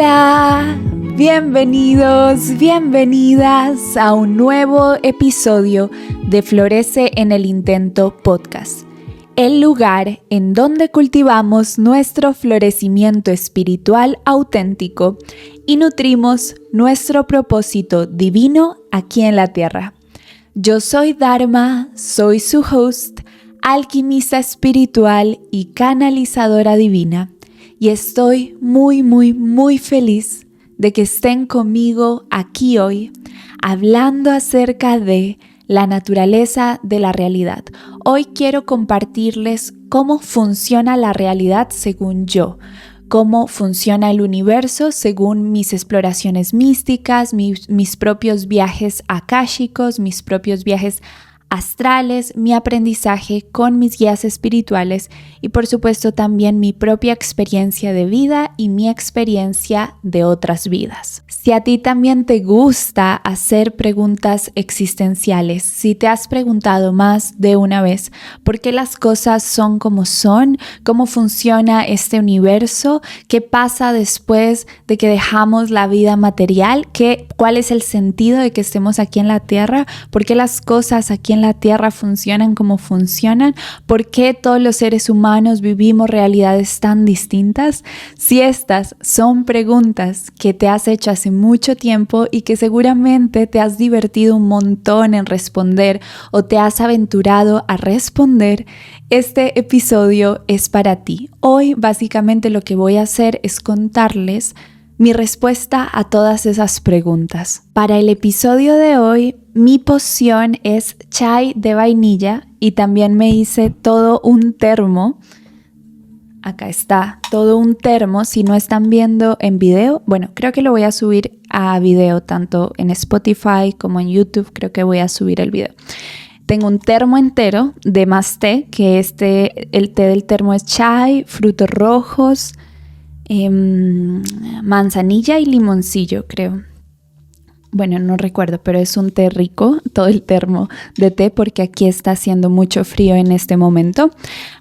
Hola, bienvenidos, bienvenidas a un nuevo episodio de Florece en el Intento Podcast, el lugar en donde cultivamos nuestro florecimiento espiritual auténtico y nutrimos nuestro propósito divino aquí en la tierra. Yo soy Dharma, soy su host, alquimista espiritual y canalizadora divina. Y estoy muy feliz de que estén conmigo aquí hoy, hablando acerca de la naturaleza de la realidad. Hoy quiero compartirles cómo funciona la realidad según yo, cómo funciona el universo según mis exploraciones místicas, mis propios viajes akáshicos, mis propios viajes astrales, mi aprendizaje con mis guías espirituales y por supuesto también mi propia experiencia de vida y mi experiencia de otras vidas. Si a ti también te gusta hacer preguntas existenciales, si te has preguntado más de una vez por qué las cosas son como son, cómo funciona este universo, qué pasa después de que dejamos la vida material, cuál es el sentido de que estemos aquí en la tierra, por qué las cosas aquí en la tierra funcionan como funcionan, por qué todos los seres humanos vivimos realidades tan distintas. Si estas son preguntas que te has hecho hace mucho tiempo y que seguramente te has divertido un montón en responder o te has aventurado a responder, este episodio es para ti. Hoy básicamente lo que voy a hacer es contarles mi respuesta a todas esas preguntas. Para el episodio de hoy, mi poción es chai de vainilla y también me hice todo un termo. Acá está, todo un termo. Si no están viendo en video, bueno, creo que lo voy a subir a video tanto en Spotify como en YouTube. Creo que voy a subir el video. Tengo un termo entero de más té, que el té del termo es chai, frutos rojos, manzanilla y limoncillo, creo. Bueno, no recuerdo, pero es un té rico, todo el termo de té, porque aquí está haciendo mucho frío en este momento.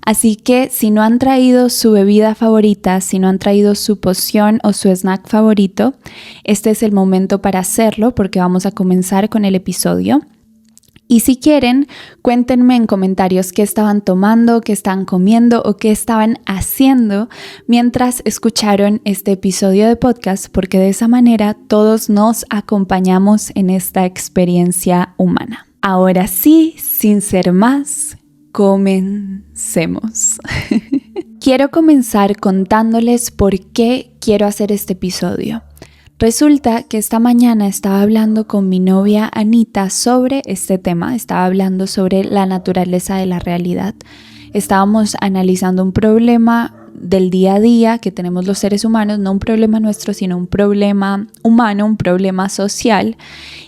Así que si no han traído su bebida favorita, si no han traído su poción o su snack favorito, este es el momento para hacerlo porque vamos a comenzar con el episodio. Y si quieren, cuéntenme en comentarios qué estaban tomando, qué estaban comiendo o qué estaban haciendo mientras escucharon este episodio de podcast, porque de esa manera todos nos acompañamos en esta experiencia humana. Ahora sí, sin ser más, comencemos. Quiero comenzar contándoles por qué quiero hacer este episodio. Resulta que esta mañana estaba hablando con mi novia Anita sobre este tema, estaba hablando sobre la naturaleza de la realidad. Estábamos analizando un problema del día a día que tenemos los seres humanos, no un problema nuestro, sino un problema humano, un problema social.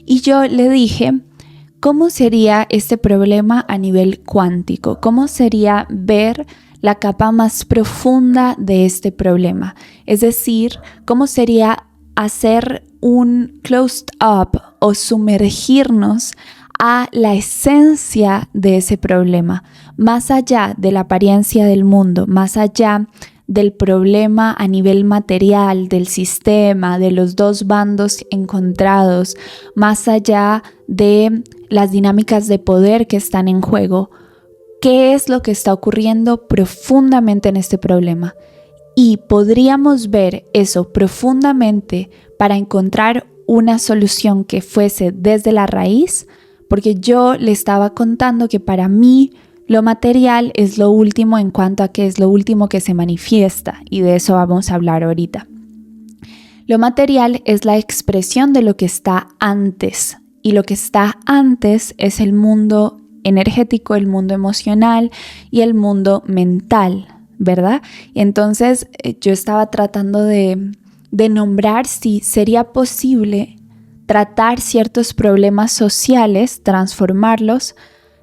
Y yo le dije, ¿cómo sería este problema a nivel cuántico? ¿Cómo sería ver la capa más profunda de este problema? Es decir, ¿cómo sería hacer un closed up o sumergirnos a la esencia de ese problema, más allá de la apariencia del mundo, más allá del problema a nivel material, del sistema, de los dos bandos encontrados, más allá de las dinámicas de poder que están en juego? ¿Qué es lo que está ocurriendo profundamente en este problema? Y podríamos ver eso profundamente para encontrar una solución que fuese desde la raíz, porque yo le estaba contando que para mí lo material es lo último en cuanto a que es lo último que se manifiesta, y de eso vamos a hablar ahorita. Lo material es la expresión de lo que está antes, y lo que está antes es el mundo energético, el mundo emocional y el mundo mental, ¿verdad? Entonces yo estaba tratando de nombrar si sería posible tratar ciertos problemas sociales, transformarlos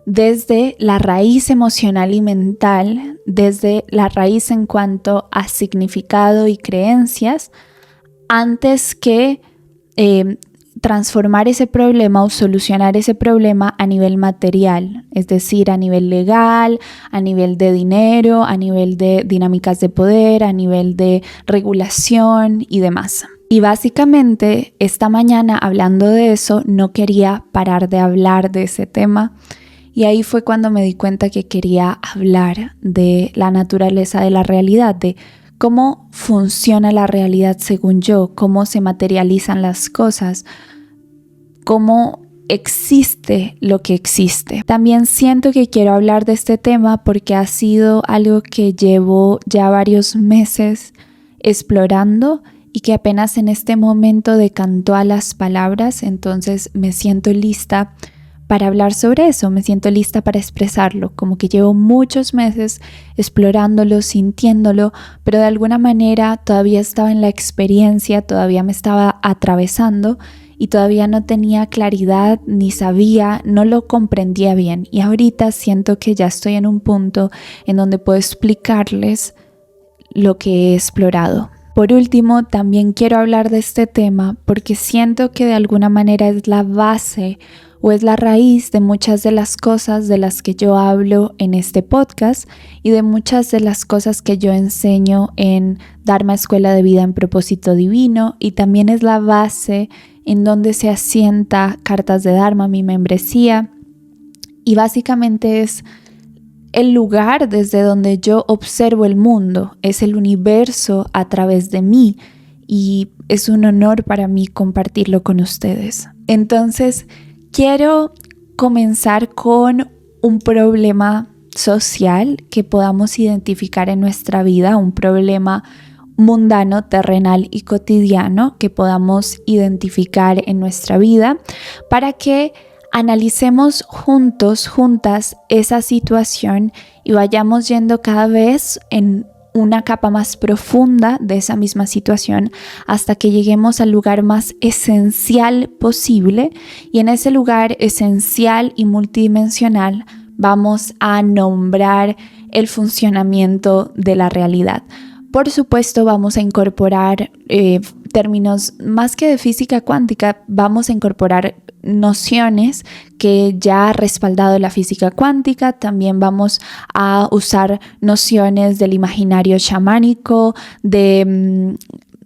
desde la raíz emocional y mental, desde la raíz en cuanto a significado y creencias, antes que transformar ese problema o solucionar ese problema a nivel material, es decir, a nivel legal, a nivel de dinero, a nivel de dinámicas de poder, a nivel de regulación y demás. Y básicamente esta mañana, hablando de eso, no quería parar de hablar de ese tema. Y ahí fue cuando me di cuenta que quería hablar de la naturaleza de la realidad, de cómo funciona la realidad según yo, cómo se materializan las cosas, cómo existe lo que existe. También siento que quiero hablar de este tema porque ha sido algo que llevo ya varios meses explorando y que apenas en este momento decantó a las palabras, entonces me siento lista para hablar sobre eso, me siento lista para expresarlo, como que llevo muchos meses explorándolo, sintiéndolo, pero de alguna manera todavía estaba en la experiencia, todavía me estaba atravesando y todavía no tenía claridad ni sabía, no lo comprendía bien. Y ahorita siento que ya estoy en un punto en donde puedo explicarles lo que he explorado. Por último, también quiero hablar de este tema porque siento que de alguna manera es la base o es la raíz de muchas de las cosas de las que yo hablo en este podcast y de muchas de las cosas que yo enseño en Dharma Escuela de Vida en Propósito Divino, y también es la base en donde se asienta Cartas de Dharma, mi membresía, y básicamente es el lugar desde donde yo observo el mundo, es el universo a través de mí, y es un honor para mí compartirlo con ustedes. Entonces, quiero comenzar con un problema social que podamos identificar en nuestra vida, un problema mundano, terrenal y cotidiano que podamos identificar en nuestra vida para que analicemos juntas esa situación y vayamos yendo cada vez en una capa más profunda de esa misma situación hasta que lleguemos al lugar más esencial posible, y en ese lugar esencial y multidimensional vamos a nombrar el funcionamiento de la realidad. Por supuesto, vamos a incorporar términos más que de física cuántica, vamos a incorporar nociones que ya ha respaldado la física cuántica. También vamos a usar nociones del imaginario chamánico,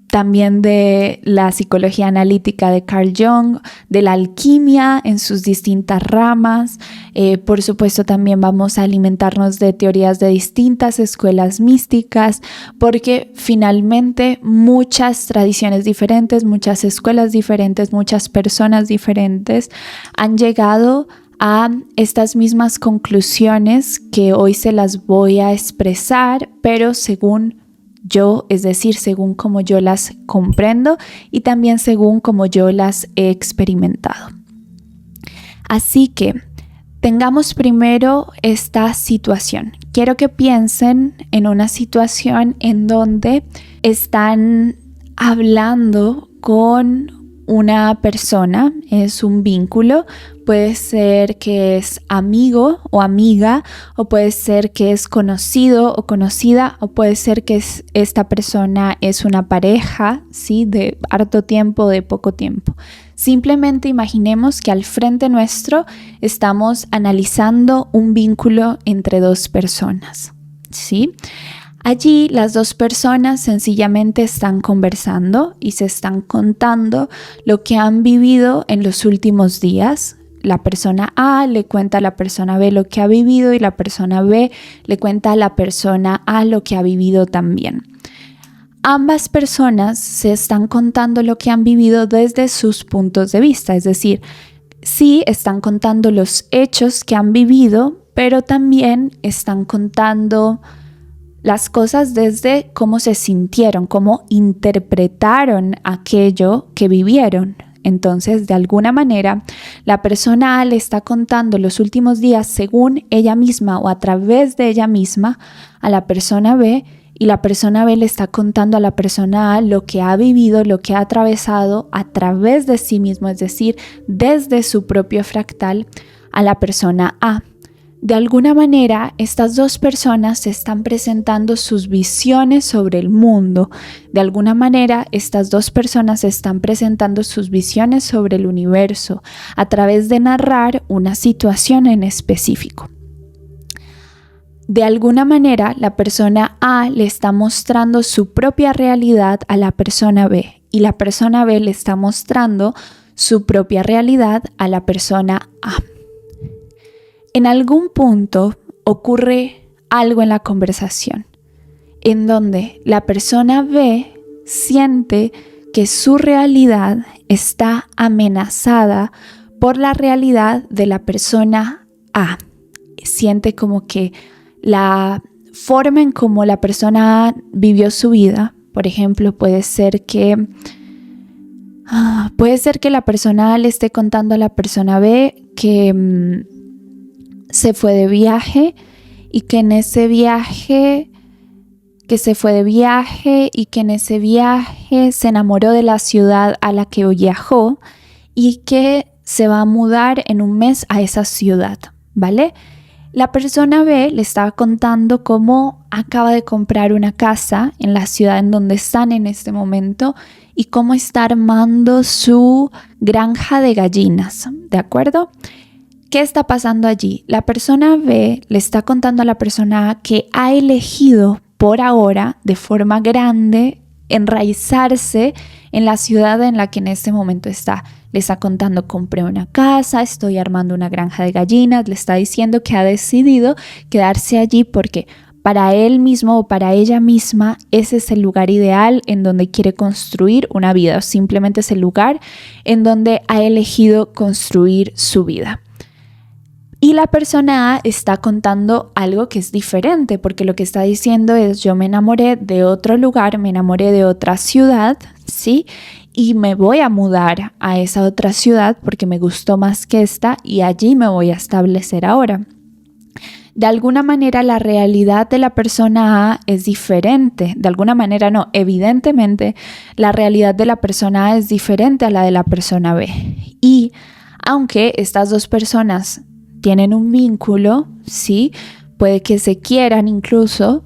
también de la psicología analítica de Carl Jung, de la alquimia en sus distintas ramas. Por supuesto, también vamos a alimentarnos de teorías de distintas escuelas místicas, porque finalmente muchas tradiciones diferentes, muchas escuelas diferentes, muchas personas diferentes han llegado a estas mismas conclusiones que hoy se las voy a expresar, pero según yo, es decir, según como yo las comprendo y también según como yo las he experimentado. Así que tengamos primero esta situación. Quiero que piensen en una situación en donde están hablando con una persona, es un vínculo, puede ser que es amigo o amiga, o puede ser que es conocido o conocida, o puede ser que esta persona es una pareja, ¿sí? De harto tiempo, de poco tiempo. Simplemente imaginemos que al frente nuestro estamos analizando un vínculo entre dos personas, ¿sí? Allí las dos personas sencillamente están conversando y se están contando lo que han vivido en los últimos días. La persona A le cuenta a la persona B lo que ha vivido y la persona B le cuenta a la persona A lo que ha vivido también. Ambas personas se están contando lo que han vivido desde sus puntos de vista, es decir, sí están contando los hechos que han vivido, pero también están contando las cosas desde cómo se sintieron, cómo interpretaron aquello que vivieron. Entonces, de alguna manera, la persona A le está contando los últimos días según ella misma o a través de ella misma a la persona B, y la persona B le está contando a la persona A lo que ha vivido, lo que ha atravesado a través de sí mismo, es decir, desde su propio fractal a la persona A. De alguna manera, estas dos personas se están presentando sus visiones sobre el mundo. De alguna manera, estas dos personas están presentando sus visiones sobre el universo a través de narrar una situación en específico. De alguna manera, la persona A le está mostrando su propia realidad a la persona B, y la persona B le está mostrando su propia realidad a la persona A. En algún punto ocurre algo en la conversación en donde la persona B siente que su realidad está amenazada por la realidad de la persona A. Siente como que la forma en cómo la persona A vivió su vida, por ejemplo, puede ser que la persona A le esté contando a la persona B que se fue de viaje y que en ese viaje se enamoró de la ciudad a la que viajó y que se va a mudar en un mes a esa ciudad, ¿vale? La persona B le estaba contando cómo acaba de comprar una casa en la ciudad en donde están en este momento y cómo está armando su granja de gallinas, ¿de acuerdo? ¿Qué está pasando allí? La persona B le está contando a la persona A que ha elegido por ahora, de forma grande, enraizarse en la ciudad en la que en este momento está. Le está contando, compré una casa, estoy armando una granja de gallinas, le está diciendo que ha decidido quedarse allí porque para él mismo o para ella misma ese es el lugar ideal en donde quiere construir una vida, o simplemente es el lugar en donde ha elegido construir su vida. Y la persona A está contando algo que es diferente, porque lo que está diciendo es: yo me enamoré de otro lugar, me enamoré de otra ciudad, ¿sí? Y me voy a mudar a esa otra ciudad porque me gustó más que esta y allí me voy a establecer ahora. De alguna manera la realidad de la persona A es diferente, de alguna manera no, evidentemente la realidad de la persona A es diferente a la de la persona B. Y aunque estas dos personas tienen un vínculo, ¿sí? Puede que se quieran incluso,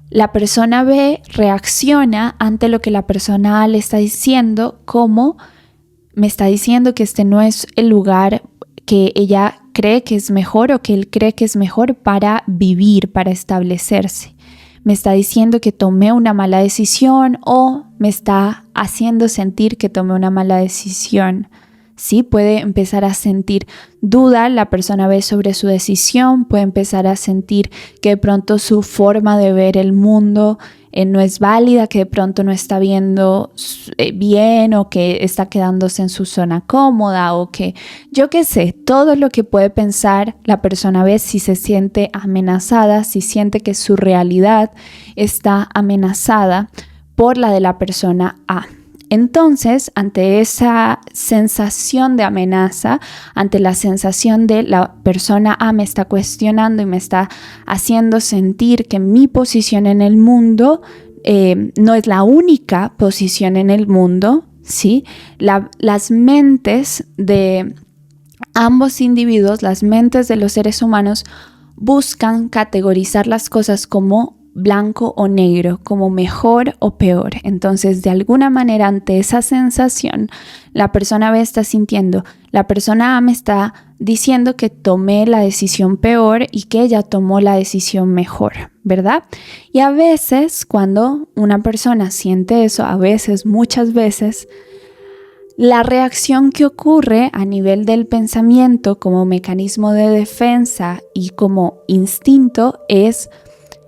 la persona B reacciona ante lo que la persona A le está diciendo, como me está diciendo que este no es el lugar que ella cree que es mejor o que él cree que es mejor para vivir, para establecerse. Me está diciendo que tomé una mala decisión o me está haciendo sentir que tomé una mala decisión. Sí, puede empezar a sentir duda la persona B sobre su decisión, puede empezar a sentir que de pronto su forma de ver el mundo no es válida, que de pronto no está viendo bien o que está quedándose en su zona cómoda o que yo qué sé, todo lo que puede pensar la persona B si se siente amenazada, si siente que su realidad está amenazada por la de la persona A. Entonces, ante esa sensación de amenaza, ante la sensación de la persona A me está cuestionando y me está haciendo sentir que mi posición en el mundo no es la única posición en el mundo, ¿sí? Las mentes de ambos individuos, las mentes de los seres humanos, buscan categorizar las cosas como blanco o negro, como mejor o peor. Entonces, de alguna manera, ante esa sensación, la persona B está sintiendo, la persona A me está diciendo que tomé la decisión peor y que ella tomó la decisión mejor, ¿verdad? Y a veces, cuando una persona siente eso, a veces, muchas veces, la reacción que ocurre a nivel del pensamiento como mecanismo de defensa y como instinto es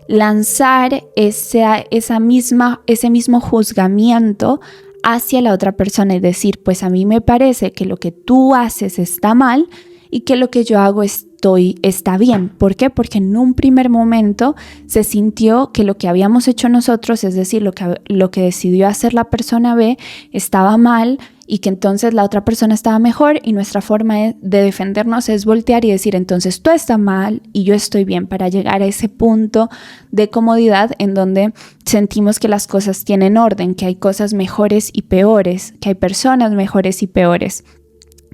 lanzar ese mismo juzgamiento hacia la otra persona y decir, pues a mí me parece que lo que tú haces está mal y que lo que yo hago está bien. ¿Por qué? Porque en un primer momento se sintió que lo que habíamos hecho nosotros, es decir, lo que decidió hacer la persona B, estaba mal y que entonces la otra persona estaba mejor, y nuestra forma de defendernos es voltear y decir, entonces tú estás mal y yo estoy bien, para llegar a ese punto de comodidad en donde sentimos que las cosas tienen orden, que hay cosas mejores y peores, que hay personas mejores y peores,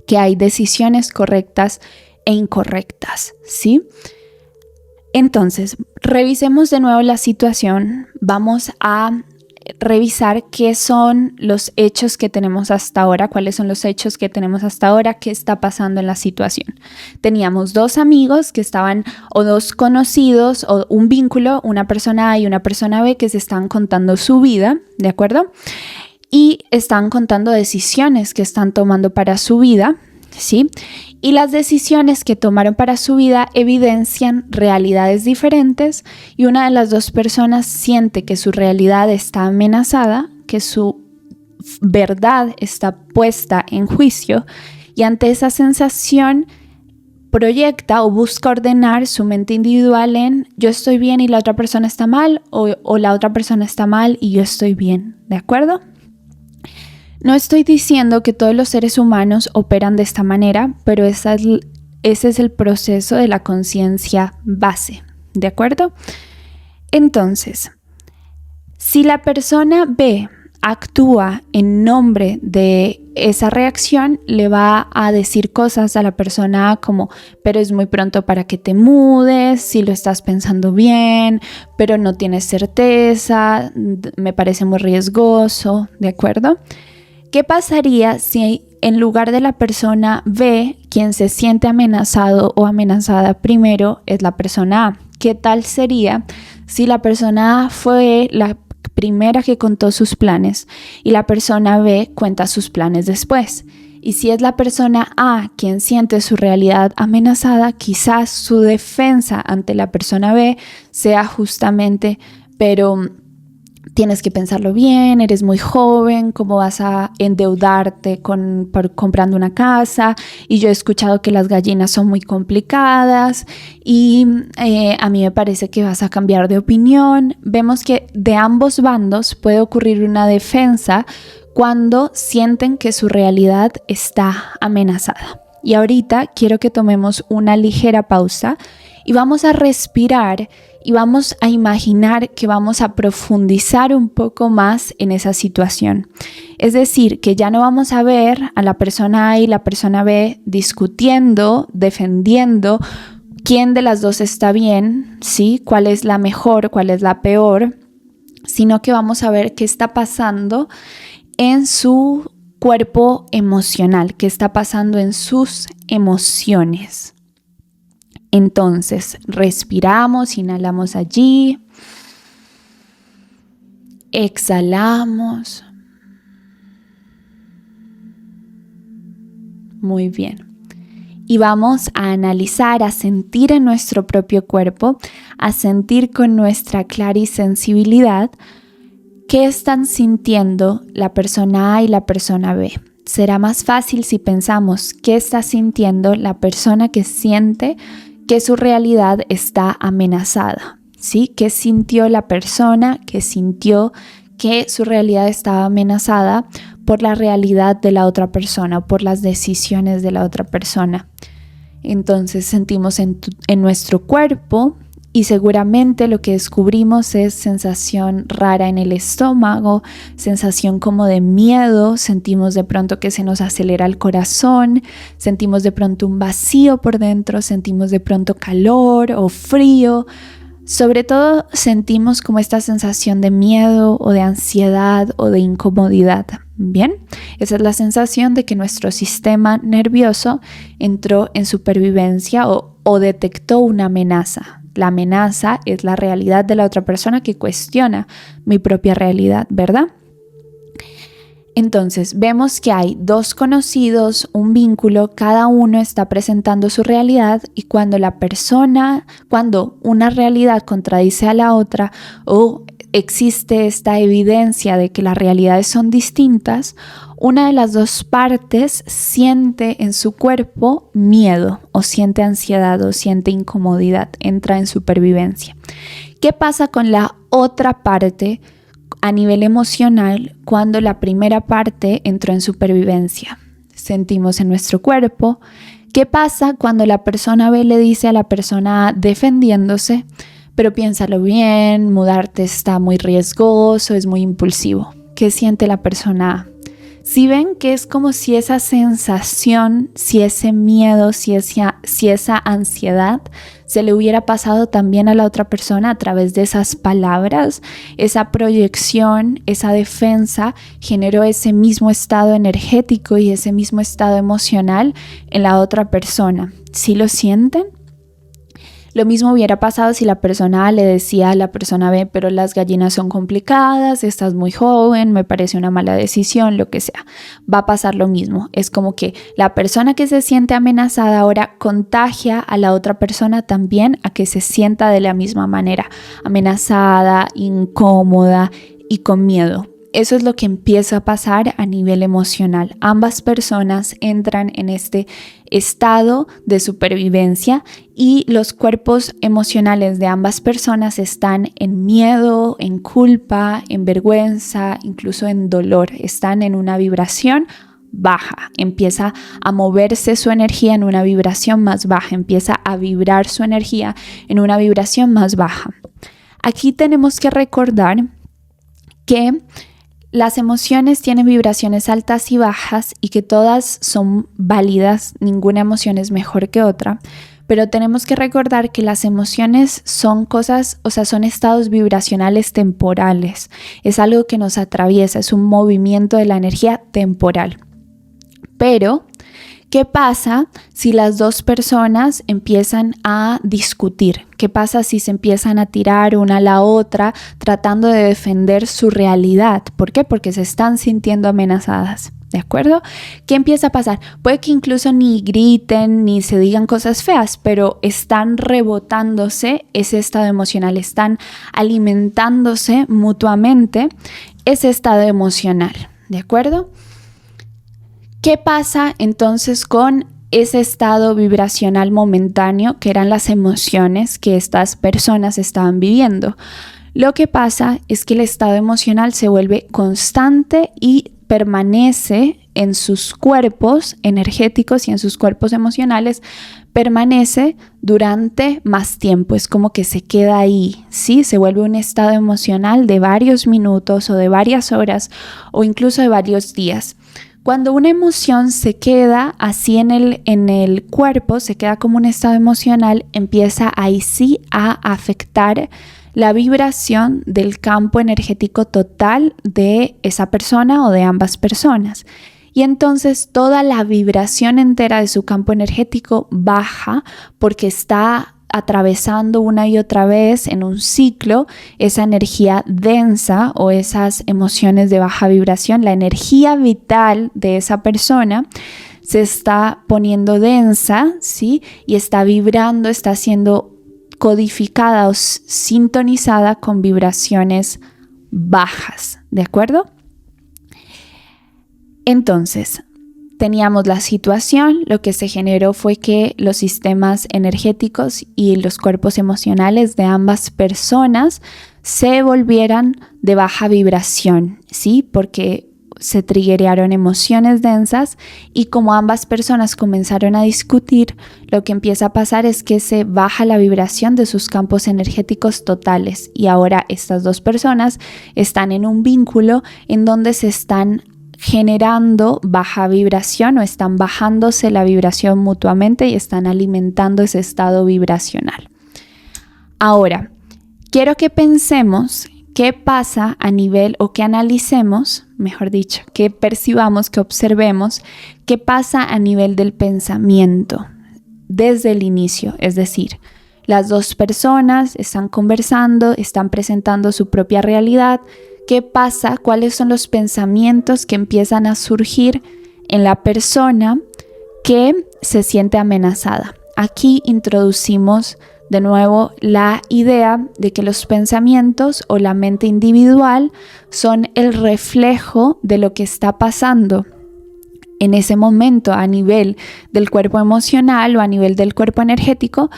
que hay decisiones correctas e incorrectas, ¿sí? Entonces, revisemos de nuevo la situación. Vamos a revisar qué son los hechos que tenemos hasta ahora, cuáles son los hechos que tenemos hasta ahora, qué está pasando en la situación. Teníamos dos amigos que estaban, o dos conocidos, o un vínculo, una persona A y una persona B, que se están contando su vida, ¿de acuerdo? y están contando decisiones que están tomando para su vida, ¿sí? Y las decisiones que tomaron para su vida evidencian realidades diferentes y una de las dos personas siente que su realidad está amenazada, que su verdad está puesta en juicio, y ante esa sensación proyecta o busca ordenar su mente individual en yo estoy bien y la otra persona está mal, o la otra persona está mal y yo estoy bien, ¿de acuerdo? No estoy diciendo que todos los seres humanos operan de esta manera, pero ese es el proceso de la conciencia base, ¿de acuerdo? Entonces, si la persona B actúa en nombre de esa reacción, le va a decir cosas a la persona A como, pero es muy pronto para que te mudes, si lo estás pensando bien, pero no tienes certeza, me parece muy riesgoso, ¿de acuerdo? ¿Qué pasaría si en lugar de la persona B, quien se siente amenazado o amenazada primero es la persona A? ¿Qué tal sería si la persona A fue la primera que contó sus planes y la persona B cuenta sus planes después? Y si es la persona A quien siente su realidad amenazada, quizás su defensa ante la persona B sea justamente, pero tienes que pensarlo bien, eres muy joven, ¿cómo vas a endeudarte comprando una casa? Y yo he escuchado que las gallinas son muy complicadas y a mí me parece que vas a cambiar de opinión. Vemos que de ambos bandos puede ocurrir una defensa cuando sienten que su realidad está amenazada. Y ahorita quiero que tomemos una ligera pausa y vamos a respirar y vamos a imaginar que vamos a profundizar un poco más en esa situación. Es decir, que ya no vamos a ver a la persona A y la persona B discutiendo, defendiendo quién de las dos está bien, ¿sí? Cuál es la mejor, cuál es la peor, sino que vamos a ver qué está pasando en su cuerpo emocional, qué está pasando en sus emociones. Entonces, respiramos, inhalamos allí, exhalamos. Muy bien. Y vamos a analizar, a sentir en nuestro propio cuerpo, a sentir con nuestra clarisensibilidad qué están sintiendo la persona A y la persona B. Será más fácil si pensamos qué está sintiendo la persona que siente que su realidad está amenazada, ¿sí? ¿Qué sintió la persona que sintió que su realidad estaba amenazada por la realidad de la otra persona o por las decisiones de la otra persona? Entonces sentimos en nuestro cuerpo y seguramente lo que descubrimos es sensación rara en el estómago, sensación como de miedo, sentimos de pronto que se nos acelera el corazón, sentimos de pronto un vacío por dentro, sentimos de pronto calor o frío. Sobre todo sentimos como esta sensación de miedo o de ansiedad o de incomodidad. Bien, esa es la sensación de que nuestro sistema nervioso entró en supervivencia o detectó una amenaza. La amenaza es la realidad de la otra persona que cuestiona mi propia realidad, ¿verdad? Entonces, vemos que hay dos conocidos, un vínculo, cada uno está presentando su realidad y cuando una realidad contradice a la otra o existe esta evidencia de que las realidades son distintas, una de las dos partes siente en su cuerpo miedo o siente ansiedad o siente incomodidad, entra en supervivencia. ¿Qué pasa con la otra parte a nivel emocional cuando la primera parte entró en supervivencia? Sentimos en nuestro cuerpo. ¿Qué pasa cuando la persona B le dice a la persona A defendiéndose, pero piénsalo bien, mudarte está muy riesgoso, es muy impulsivo? ¿Qué siente la persona A? Si ven que es como si esa sensación, si ese miedo, si esa ansiedad se le hubiera pasado también a la otra persona a través de esas palabras, esa proyección, esa defensa generó ese mismo estado energético y ese mismo estado emocional en la otra persona. ¿Sí lo sienten? Lo mismo hubiera pasado si la persona A le decía a la persona B, pero las gallinas son complicadas, estás muy joven, me parece una mala decisión, lo que sea. Va a pasar lo mismo. Es como que la persona que se siente amenazada ahora contagia a la otra persona también a que se sienta de la misma manera, amenazada, incómoda y con miedo. Eso es lo que empieza a pasar a nivel emocional. Ambas personas entran en este estado de supervivencia y los cuerpos emocionales de ambas personas están en miedo, en culpa, en vergüenza, incluso en dolor. Están en una vibración baja. Empieza a moverse su energía en una vibración más baja. Empieza a vibrar su energía en una vibración más baja. Aquí tenemos que recordar que las emociones tienen vibraciones altas y bajas y que todas son válidas, ninguna emoción es mejor que otra, pero tenemos que recordar que las emociones son cosas, son estados vibracionales temporales, es algo que nos atraviesa, es un movimiento de la energía temporal. Pero, ¿qué pasa si las dos personas empiezan a discutir? ¿Qué pasa si se empiezan a tirar una a la otra tratando de defender su realidad? ¿Por qué? Porque se están sintiendo amenazadas, ¿de acuerdo? ¿Qué empieza a pasar? Puede que incluso ni griten ni se digan cosas feas, pero están rebotándose ese estado emocional, están alimentándose mutuamente ese estado emocional, ¿de acuerdo? ¿Qué pasa entonces con ese estado vibracional momentáneo que eran las emociones que estas personas estaban viviendo? Lo que pasa es que el estado emocional se vuelve constante y permanece en sus cuerpos energéticos y en sus cuerpos emocionales, permanece durante más tiempo, es como que se queda ahí, ¿sí? Se vuelve un estado emocional de varios minutos o de varias horas o incluso de varios días. Cuando una emoción se queda así en el cuerpo, se queda como un estado emocional, empieza ahí sí a afectar la vibración del campo energético total de esa persona o de ambas personas. Y entonces toda la vibración entera de su campo energético baja porque está atravesando una y otra vez en un ciclo esa energía densa o esas emociones de baja vibración. La energía vital de esa persona se está poniendo densa, ¿sí? Y está vibrando, está siendo codificada o sintonizada con vibraciones bajas, ¿de acuerdo? Entonces, teníamos la situación, lo que se generó fue que los sistemas energéticos y los cuerpos emocionales de ambas personas se volvieran de baja vibración, ¿sí? Porque se triggerearon emociones densas y como ambas personas comenzaron a discutir, lo que empieza a pasar es que se baja la vibración de sus campos energéticos totales y ahora estas dos personas están en un vínculo en donde se están generando baja vibración o están bajándose la vibración mutuamente y están alimentando ese estado vibracional. Ahora, quiero que pensemos qué pasa a nivel o que analicemos, mejor dicho, que percibamos, que observemos qué pasa a nivel del pensamiento desde el inicio, es decir, las dos personas están conversando, están presentando su propia realidad. ¿Qué pasa? ¿Cuáles son los pensamientos que empiezan a surgir en la persona que se siente amenazada? Aquí introducimos de nuevo la idea de que los pensamientos o la mente individual son el reflejo de lo que está pasando en ese momento a nivel del cuerpo emocional o a nivel del cuerpo energético,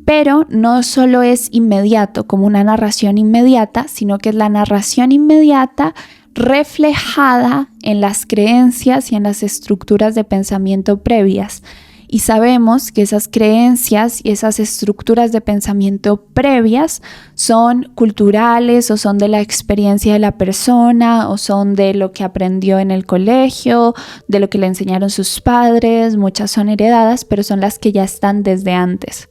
pero no solo es inmediato, como una narración inmediata, sino que es la narración inmediata reflejada en las creencias y en las estructuras de pensamiento previas. Y sabemos que esas creencias y esas estructuras de pensamiento previas son culturales o son de la experiencia de la persona o son de lo que aprendió en el colegio, de lo que le enseñaron sus padres, muchas son heredadas, pero son las que ya están desde antes.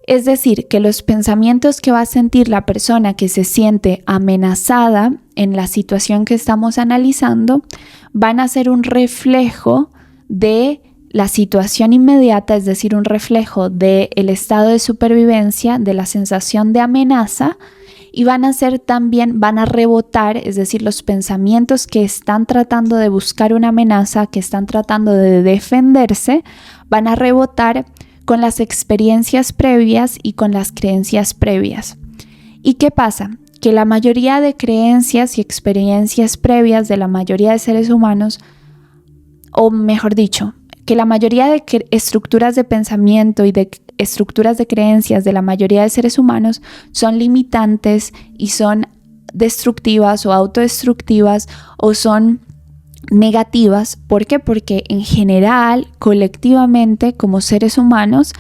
Es decir, que los pensamientos que va a sentir la persona que se siente amenazada en la situación que estamos analizando van a ser un reflejo de la situación inmediata, es decir, un reflejo del estado de supervivencia, de la sensación de amenaza, y van a rebotar, es decir, los pensamientos que están tratando de buscar una amenaza, que están tratando de defenderse, van a rebotar con las experiencias previas y con las creencias previas. ¿Y qué pasa? Que la mayoría de creencias y experiencias previas de la mayoría de seres humanos, o mejor dicho, que la mayoría de estructuras de pensamiento y de estructuras de creencias de la mayoría de seres humanos son limitantes y son destructivas o autodestructivas o son negativas. ¿Por qué? Porque en general, colectivamente, como seres humanos,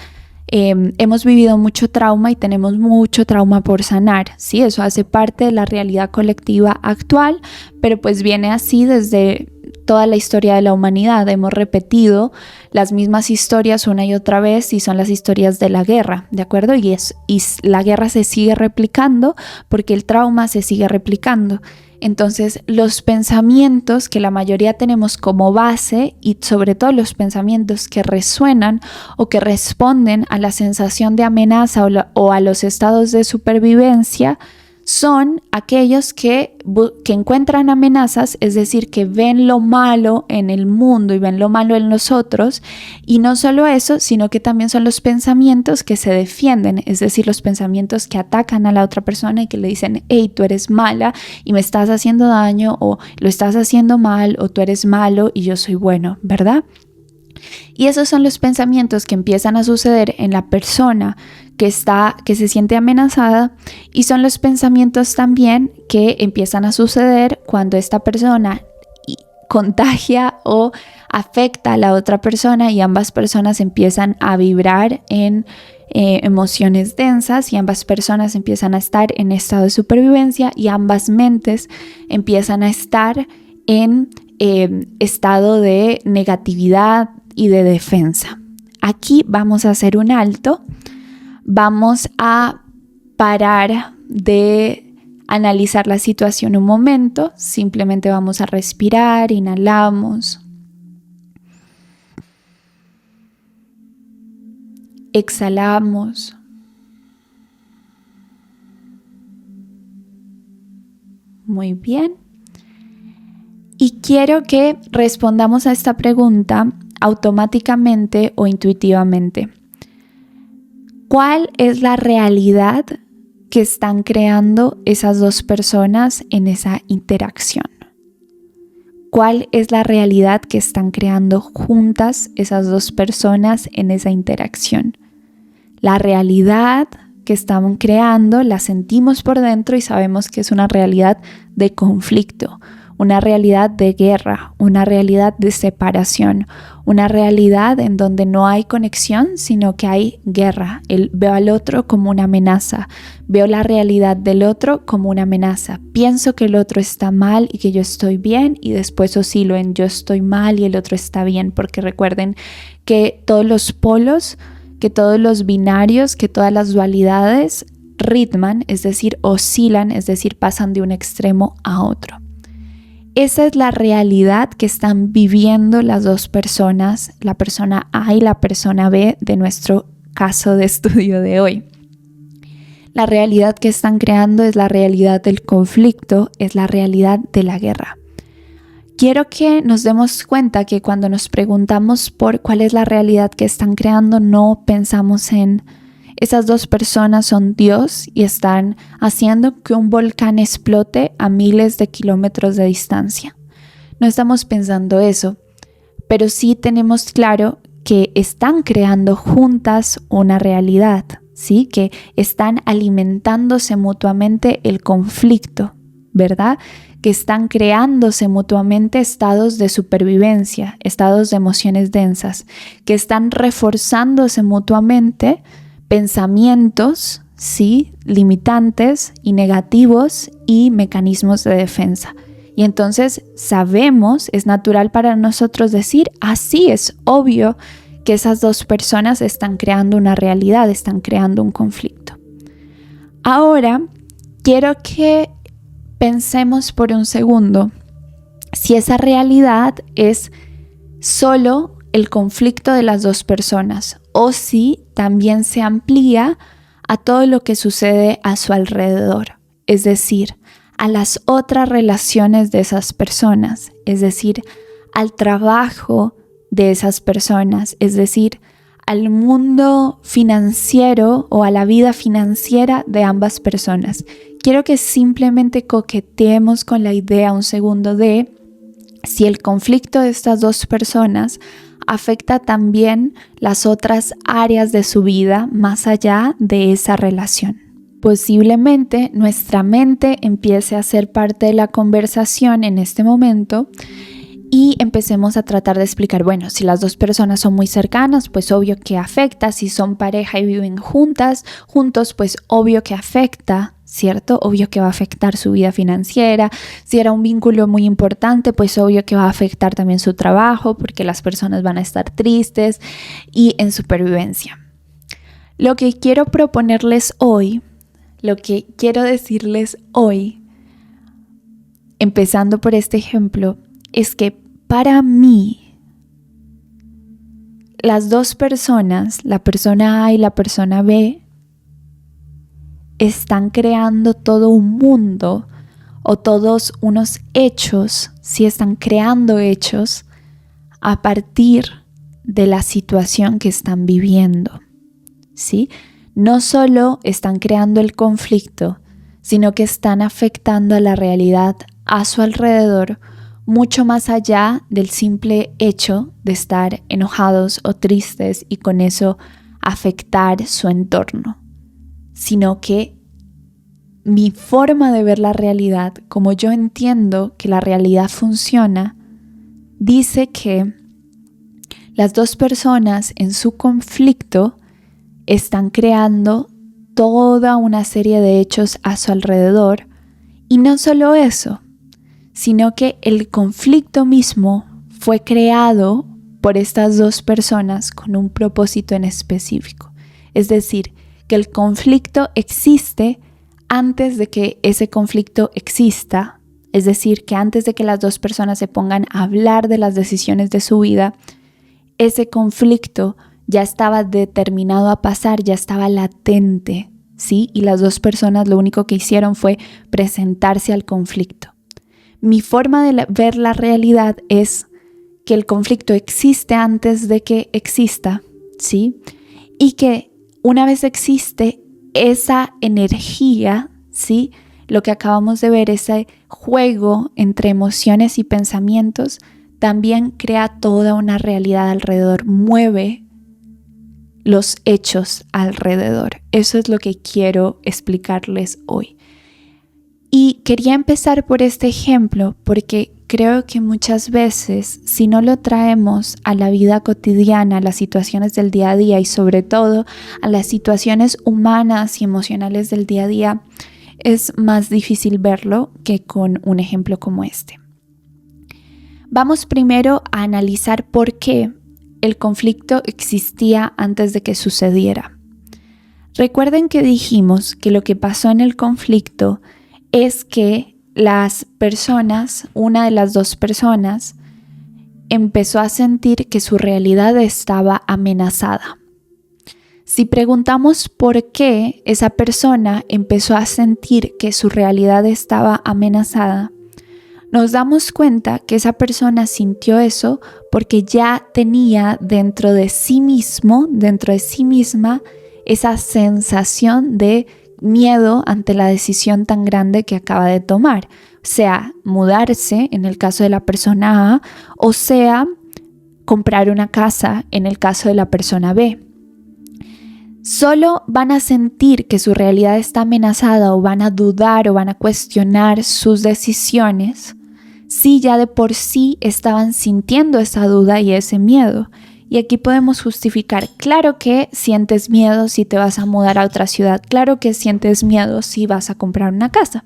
hemos vivido mucho trauma y tenemos mucho trauma por sanar, ¿sí? Eso hace parte de la realidad colectiva actual, pero pues viene así desde toda la historia de la humanidad. Hemos repetido las mismas historias una y otra vez y son las historias de la guerra, ¿de acuerdo? Y la guerra se sigue replicando porque el trauma se sigue replicando. Entonces, los pensamientos que la mayoría tenemos como base y sobre todo los pensamientos que resuenan o que responden a la sensación de amenaza o a los estados de supervivencia son aquellos que encuentran amenazas, es decir, que ven lo malo en el mundo y ven lo malo en nosotros, y no solo eso, sino que también son los pensamientos que se defienden, es decir, los pensamientos que atacan a la otra persona y que le dicen, hey, tú eres mala y me estás haciendo daño, o lo estás haciendo mal, o tú eres malo y yo soy bueno, ¿verdad? Y esos son los pensamientos que empiezan a suceder en la persona que se siente amenazada, y son los pensamientos también que empiezan a suceder cuando esta persona contagia o afecta a la otra persona y ambas personas empiezan a vibrar en emociones densas y ambas personas empiezan a estar en estado de supervivencia y ambas mentes empiezan a estar en estado de negatividad y de defensa. Aquí vamos a hacer un alto. Vamos a parar de analizar la situación un momento. Simplemente vamos a respirar, inhalamos. Exhalamos. Muy bien. Y quiero que respondamos a esta pregunta automáticamente o intuitivamente. ¿Cuál es la realidad que están creando esas dos personas en esa interacción? ¿Cuál es la realidad que están creando juntas esas dos personas en esa interacción? La realidad que están creando la sentimos por dentro y sabemos que es una realidad de conflicto, una realidad de guerra, una realidad de separación, una realidad en donde no hay conexión, sino que hay guerra. Veo al otro como una amenaza, veo la realidad del otro como una amenaza. Pienso que el otro está mal y que yo estoy bien, y después oscilo en yo estoy mal y el otro está bien, porque recuerden que todos los polos, que todos los binarios, que todas las dualidades ritman, es decir, oscilan, es decir, pasan de un extremo a otro. Esa es la realidad que están viviendo las dos personas, la persona A y la persona B de nuestro caso de estudio de hoy. La realidad que están creando es la realidad del conflicto, es la realidad de la guerra. Quiero que nos demos cuenta que cuando nos preguntamos por cuál es la realidad que están creando, no pensamos en esas dos personas son Dios y están haciendo que un volcán explote a miles de kilómetros de distancia. No estamos pensando eso, pero sí tenemos claro que están creando juntas una realidad, ¿sí? Que están alimentándose mutuamente el conflicto, ¿verdad? Que están creándose mutuamente estados de supervivencia, estados de emociones densas, que están reforzándose mutuamente pensamientos, ¿sí? Limitantes y negativos y mecanismos de defensa. Y entonces sabemos, es natural para nosotros decir, así es obvio que esas dos personas están creando una realidad, están creando un conflicto. Ahora, quiero que pensemos por un segundo si esa realidad es solo el conflicto de las dos personas o si también se amplía a todo lo que sucede a su alrededor, es decir, a las otras relaciones de esas personas, es decir, al trabajo de esas personas, es decir, al mundo financiero o a la vida financiera de ambas personas. Quiero que simplemente coqueteemos con la idea un segundo de si el conflicto de estas dos personas afecta también las otras áreas de su vida más allá de esa relación. Posiblemente nuestra mente empiece a ser parte de la conversación en este momento y empecemos a tratar de explicar, bueno, si las dos personas son muy cercanas, pues obvio que afecta. Si son pareja y viven juntos, pues obvio que afecta, ¿cierto? Obvio que va a afectar su vida financiera. Si era un vínculo muy importante, pues obvio que va a afectar también su trabajo, porque las personas van a estar tristes y en supervivencia. Lo que quiero proponerles hoy, lo que quiero decirles hoy, empezando por este ejemplo, es que para mí las dos personas, la persona A y la persona B, están creando todo un mundo o todos unos hechos, sí están creando hechos a partir de la situación que están viviendo, ¿sí? No solo están creando el conflicto, sino que están afectando a la realidad a su alrededor mucho más allá del simple hecho de estar enojados o tristes y con eso afectar su entorno, sino que mi forma de ver la realidad, como yo entiendo que la realidad funciona, dice que las dos personas en su conflicto están creando toda una serie de hechos a su alrededor y no solo eso, sino que el conflicto mismo fue creado por estas dos personas con un propósito en específico. Es decir, que el conflicto existe antes de que ese conflicto exista. Es decir, que antes de que las dos personas se pongan a hablar de las decisiones de su vida, ese conflicto ya estaba determinado a pasar, ya estaba latente, ¿sí? Y las dos personas lo único que hicieron fue presentarse al conflicto. Mi forma de ver la realidad es que el conflicto existe antes de que exista, ¿sí? Y que una vez existe esa energía, ¿sí? Lo que acabamos de ver, ese juego entre emociones y pensamientos, también crea toda una realidad alrededor, mueve los hechos alrededor. Eso es lo que quiero explicarles hoy. Y quería empezar por este ejemplo porque creo que muchas veces, si no lo traemos a la vida cotidiana, a las situaciones del día a día y sobre todo a las situaciones humanas y emocionales del día a día, es más difícil verlo que con un ejemplo como este. Vamos primero a analizar por qué el conflicto existía antes de que sucediera. Recuerden que dijimos que lo que pasó en el conflicto es que las personas, una de las dos personas, empezó a sentir que su realidad estaba amenazada. Si preguntamos por qué esa persona empezó a sentir que su realidad estaba amenazada, nos damos cuenta que esa persona sintió eso porque ya tenía dentro de sí mismo, dentro de sí misma, esa sensación de miedo ante la decisión tan grande que acaba de tomar, sea mudarse en el caso de la persona A o sea comprar una casa en el caso de la persona B. Solo van a sentir que su realidad está amenazada o van a dudar o van a cuestionar sus decisiones si ya de por sí estaban sintiendo esa duda y ese miedo. Y aquí podemos justificar, claro que sientes miedo si te vas a mudar a otra ciudad, claro que sientes miedo si vas a comprar una casa,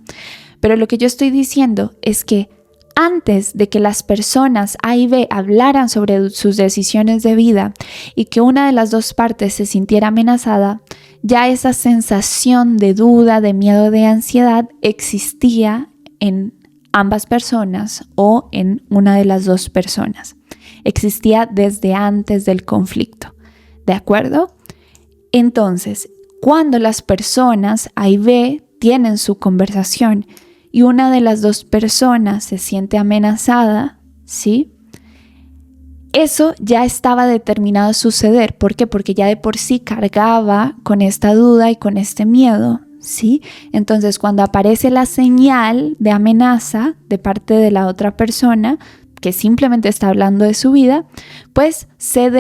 pero lo que yo estoy diciendo es que antes de que las personas A y B hablaran sobre sus decisiones de vida y que una de las dos partes se sintiera amenazada, ya esa sensación de duda, de miedo, de ansiedad existía en ambas personas o en una de las dos personas. Existía desde antes del conflicto, ¿de acuerdo? Entonces, cuando las personas A y B tienen su conversación y una de las dos personas se siente amenazada, ¿sí? Eso ya estaba determinado a suceder. ¿Por qué? Porque ya de por sí cargaba con esta duda y con este miedo, ¿sí? Entonces, cuando aparece la señal de amenaza de parte de la otra persona, que simplemente está hablando de su vida, pues se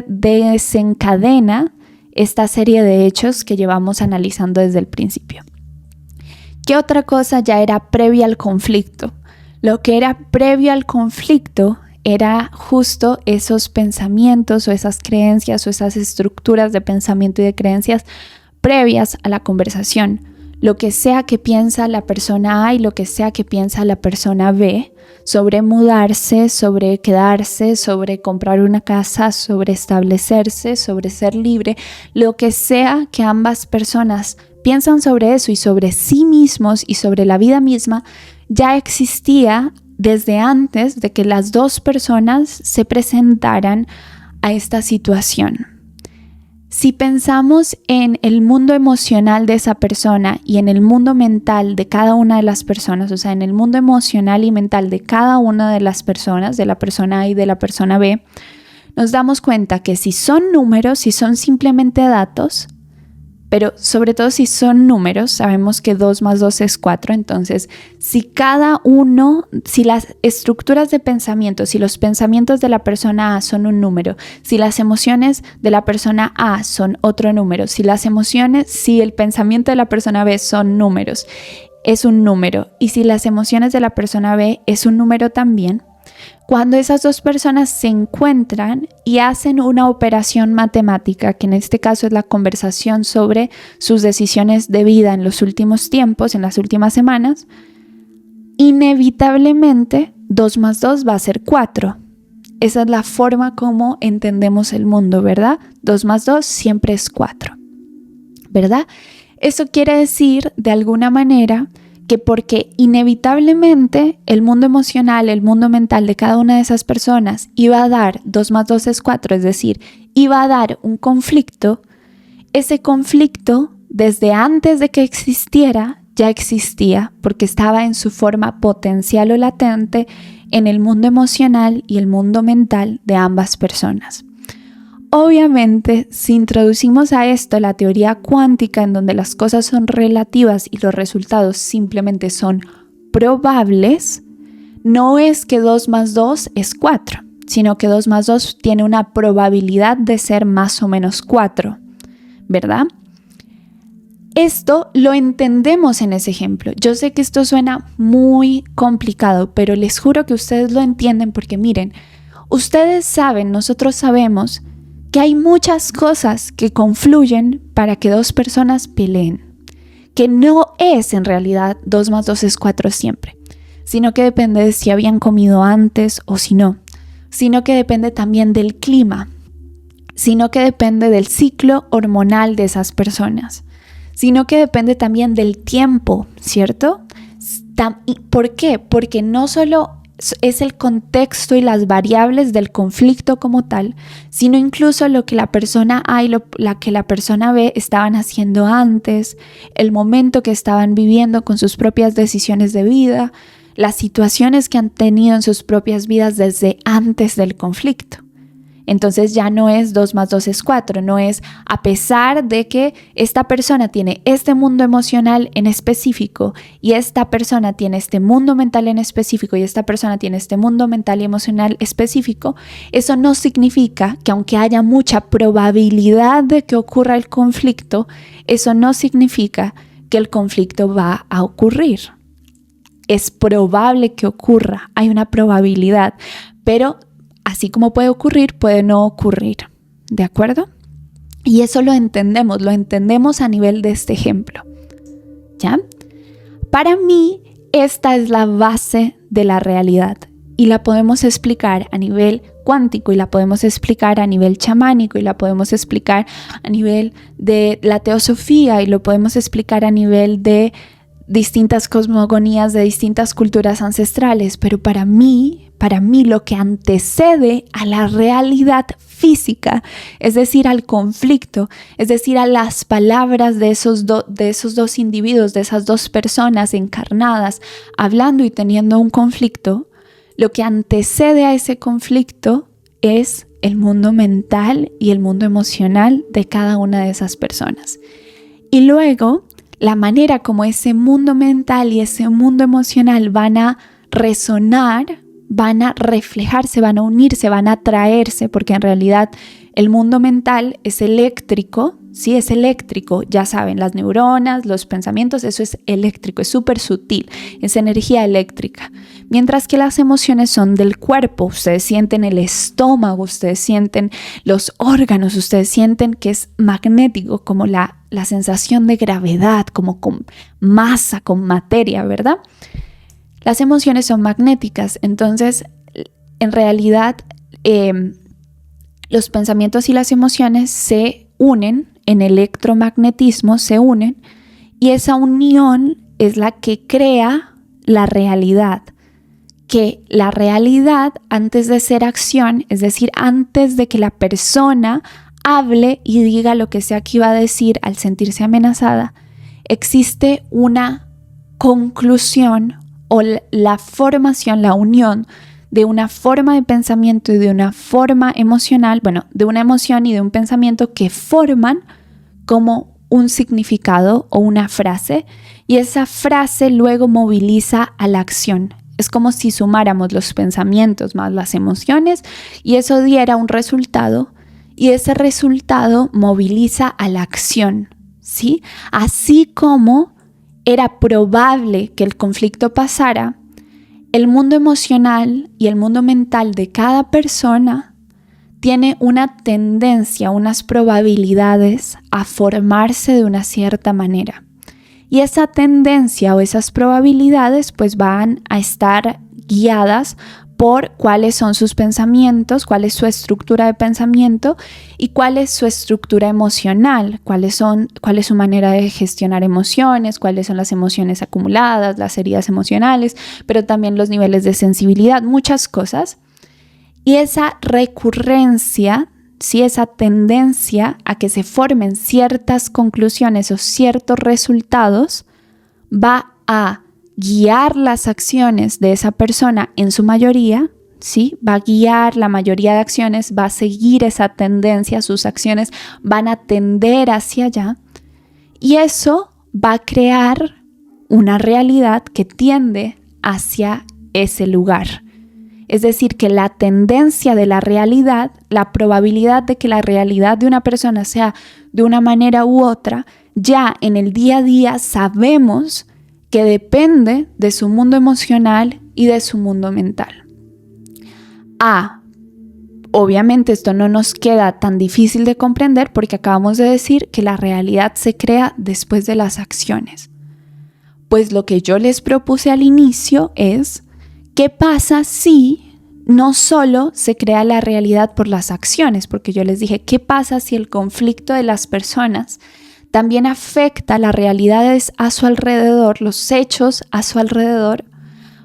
desencadena esta serie de hechos que llevamos analizando desde el principio. ¿Qué otra cosa ya era previa al conflicto? Lo que era previo al conflicto era justo esos pensamientos o esas creencias o esas estructuras de pensamiento y de creencias previas a la conversación. Lo que sea que piensa la persona A y lo que sea que piensa la persona B sobre mudarse, sobre quedarse, sobre comprar una casa, sobre establecerse, sobre ser libre, lo que sea que ambas personas piensan sobre eso y sobre sí mismos y sobre la vida misma, ya existía desde antes de que las dos personas se presentaran a esta situación. Si pensamos en el mundo emocional de esa persona y en el mundo mental de cada una de las personas, o sea, en el mundo emocional y mental de cada una de las personas, de la persona A y de la persona B, nos damos cuenta que si son números, si son simplemente datos, pero sobre todo si son números, sabemos que 2 más 2 es 4, entonces si las estructuras de pensamiento, si los pensamientos de la persona A son un número, si las emociones de la persona A son otro número, si el pensamiento de la persona B son números, es un número, y si las emociones de la persona B es un número también, cuando esas dos personas se encuentran y hacen una operación matemática, que en este caso es la conversación sobre sus decisiones de vida en los últimos tiempos, en las últimas semanas, inevitablemente 2 más 2 va a ser 4. Esa es la forma como entendemos el mundo, ¿verdad? 2 más 2 siempre es 4, ¿verdad? Eso quiere decir, de alguna manera, que porque inevitablemente el mundo emocional, el mundo mental de cada una de esas personas iba a dar 2 más 2 es 4, es decir, iba a dar un conflicto, ese conflicto desde antes de que existiera ya existía porque estaba en su forma potencial o latente en el mundo emocional y el mundo mental de ambas personas. Obviamente, si introducimos a esto la teoría cuántica en donde las cosas son relativas y los resultados simplemente son probables, no es que 2 más 2 es 4, sino que 2 más 2 tiene una probabilidad de ser más o menos 4, ¿verdad? Esto lo entendemos en ese ejemplo. Yo sé que esto suena muy complicado, pero les juro que ustedes lo entienden porque miren, ustedes saben, nosotros sabemos que hay muchas cosas que confluyen para que dos personas peleen, que no es en realidad 2 más 2 es 4 siempre, sino que depende de si habían comido antes o si no, sino que depende también del clima, sino que depende del ciclo hormonal de esas personas, sino que depende también del tiempo, ¿cierto? ¿Por qué? Porque no solo es el contexto y las variables del conflicto como tal, sino incluso lo que la persona A y la que la persona B estaban haciendo antes, el momento que estaban viviendo con sus propias decisiones de vida, las situaciones que han tenido en sus propias vidas desde antes del conflicto. Entonces ya no es 2 más 2 es 4, no es a pesar de que esta persona tiene este mundo emocional en específico y esta persona tiene este mundo mental en específico y esta persona tiene este mundo mental y emocional específico, eso no significa que aunque haya mucha probabilidad de que ocurra el conflicto, eso no significa que el conflicto va a ocurrir. Es probable que ocurra, hay una probabilidad, pero así como puede ocurrir, puede no ocurrir, ¿de acuerdo? Y eso lo entendemos a nivel de este ejemplo, ¿ya? Para mí, esta es la base de la realidad y la podemos explicar a nivel cuántico y la podemos explicar a nivel chamánico y la podemos explicar a nivel de la teosofía y lo podemos explicar a nivel de distintas cosmogonías de distintas culturas ancestrales, pero para mí lo que antecede a la realidad física, es decir, al conflicto, es decir, a las palabras de esos dos individuos, de esas dos personas encarnadas, hablando y teniendo un conflicto, lo que antecede a ese conflicto es el mundo mental y el mundo emocional de cada una de esas personas. Y luego, la manera como ese mundo mental y ese mundo emocional van a resonar, van a reflejarse, van a unirse, van a atraerse, porque en realidad el mundo mental es eléctrico, sí, es eléctrico, ya saben, las neuronas, los pensamientos, eso es eléctrico, es súper sutil, es energía eléctrica. Mientras que las emociones son del cuerpo, ustedes sienten el estómago, ustedes sienten los órganos, ustedes sienten que es magnético, como la sensación de gravedad, como con masa, con materia, ¿verdad? Las emociones son magnéticas, entonces en realidad los pensamientos y las emociones se unen, en electromagnetismo se unen, y esa unión es la que crea la realidad. Que la realidad, antes de ser acción, es decir, antes de que la persona hable y diga lo que sea que iba a decir al sentirse amenazada, existe una conclusión o la formación, la unión de una forma de pensamiento y de una forma emocional, bueno, de una emoción y de un pensamiento que forman como un significado o una frase, y esa frase luego moviliza a la acción. Es como si sumáramos los pensamientos más las emociones y eso diera un resultado, y ese resultado moviliza a la acción, ¿sí? Así como era probable que el conflicto pasara, el mundo emocional y el mundo mental de cada persona tiene una tendencia, unas probabilidades a formarse de una cierta manera. Y esa tendencia o esas probabilidades pues van a estar guiadas por cuáles son sus pensamientos, cuál es su estructura de pensamiento y cuál es su estructura emocional, cuál es su manera de gestionar emociones, cuáles son las emociones acumuladas, las heridas emocionales, pero también los niveles de sensibilidad, muchas cosas. Y esa recurrencia, ¿sí? Esa tendencia a que se formen ciertas conclusiones o ciertos resultados va a guiar las acciones de esa persona en su mayoría, ¿sí? Va a guiar la mayoría de acciones, va a seguir esa tendencia, sus acciones van a tender hacia allá y eso va a crear una realidad que tiende hacia ese lugar. Es decir, que la tendencia de la realidad, la probabilidad de que la realidad de una persona sea de una manera u otra, ya en el día a día sabemos que depende de su mundo emocional y de su mundo mental. Obviamente esto no nos queda tan difícil de comprender porque acabamos de decir que la realidad se crea después de las acciones. Pues lo que yo les propuse al inicio es, ¿qué pasa si no solo se crea la realidad por las acciones? Porque yo les dije, ¿qué pasa si el conflicto de las personas también afecta las realidades a su alrededor, los hechos a su alrededor,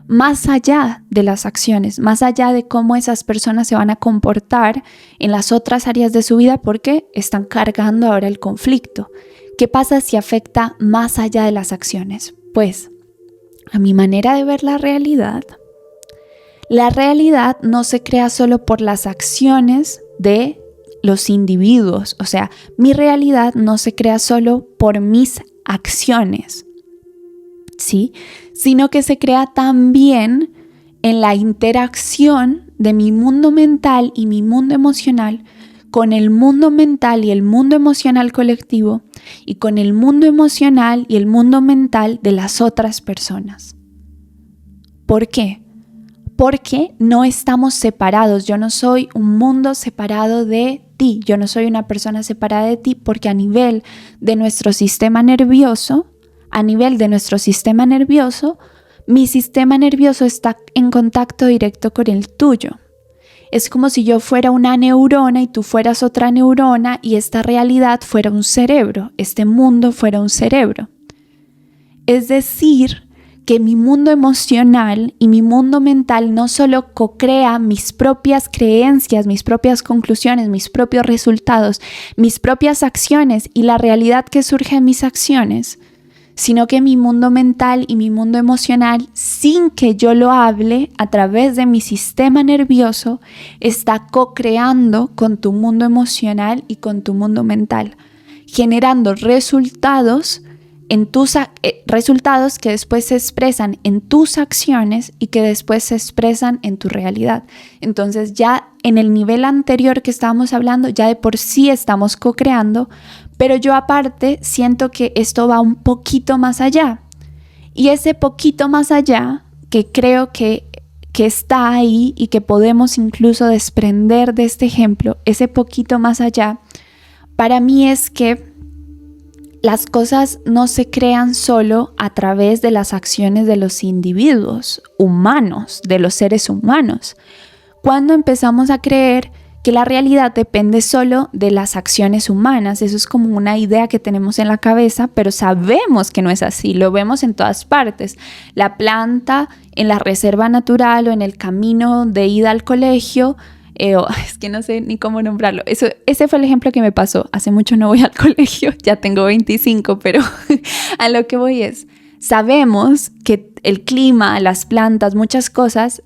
más allá de las acciones, más allá de cómo esas personas se van a comportar en las otras áreas de su vida porque están cargando ahora el conflicto? ¿Qué pasa si afecta más allá de las acciones? Pues, a mi manera de ver la realidad no se crea solo por las acciones de los individuos, o sea, mi realidad no se crea solo por mis acciones, ¿sí? Sino que se crea también en la interacción de mi mundo mental y mi mundo emocional con el mundo mental y el mundo emocional colectivo y con el mundo emocional y el mundo mental de las otras personas. ¿Por qué? Porque no estamos separados. Yo no soy un mundo separado de ti. Yo no soy una persona separada de ti porque a nivel de nuestro sistema nervioso, mi sistema nervioso está en contacto directo con el tuyo. Es como si yo fuera una neurona y tú fueras otra neurona y esta realidad fuera un cerebro, este mundo fuera un cerebro. Es decir, que mi mundo emocional y mi mundo mental no solo co-crea mis propias creencias, mis propias conclusiones, mis propios resultados, mis propias acciones y la realidad que surge en mis acciones, sino que mi mundo mental y mi mundo emocional, sin que yo lo hable, a través de mi sistema nervioso, está co-creando con tu mundo emocional y con tu mundo mental, generando resultados resultados que después se expresan en tus acciones y que después se expresan en tu realidad. Entonces ya en el nivel anterior que estábamos hablando, ya de por sí estamos co-creando, pero yo aparte siento que esto va un poquito más allá. Y ese poquito más allá, que creo que está ahí y que podemos incluso desprender de este ejemplo, ese poquito más allá, para mí es que las cosas no se crean solo a través de las acciones de los individuos humanos, de los seres humanos. Cuando empezamos a creer que la realidad depende solo de las acciones humanas, eso es como una idea que tenemos en la cabeza, pero sabemos que no es así, lo vemos en todas partes. La planta en la reserva natural o en el camino de ida al colegio, es que no sé ni cómo nombrarlo. Ese fue el ejemplo que me pasó. Hace mucho no voy al colegio, ya tengo 25, pero a lo que voy es, sabemos que el clima, las plantas, muchas cosas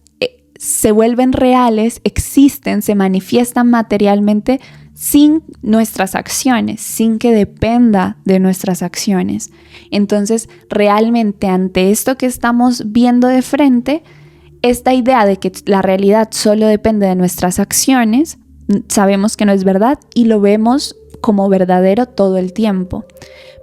se vuelven reales, existen, se manifiestan materialmente sin nuestras acciones, sin que dependa de nuestras acciones. Entonces, realmente ante esto que estamos viendo de frente, esta idea de que la realidad solo depende de nuestras acciones, sabemos que no es verdad y lo vemos como verdadero todo el tiempo.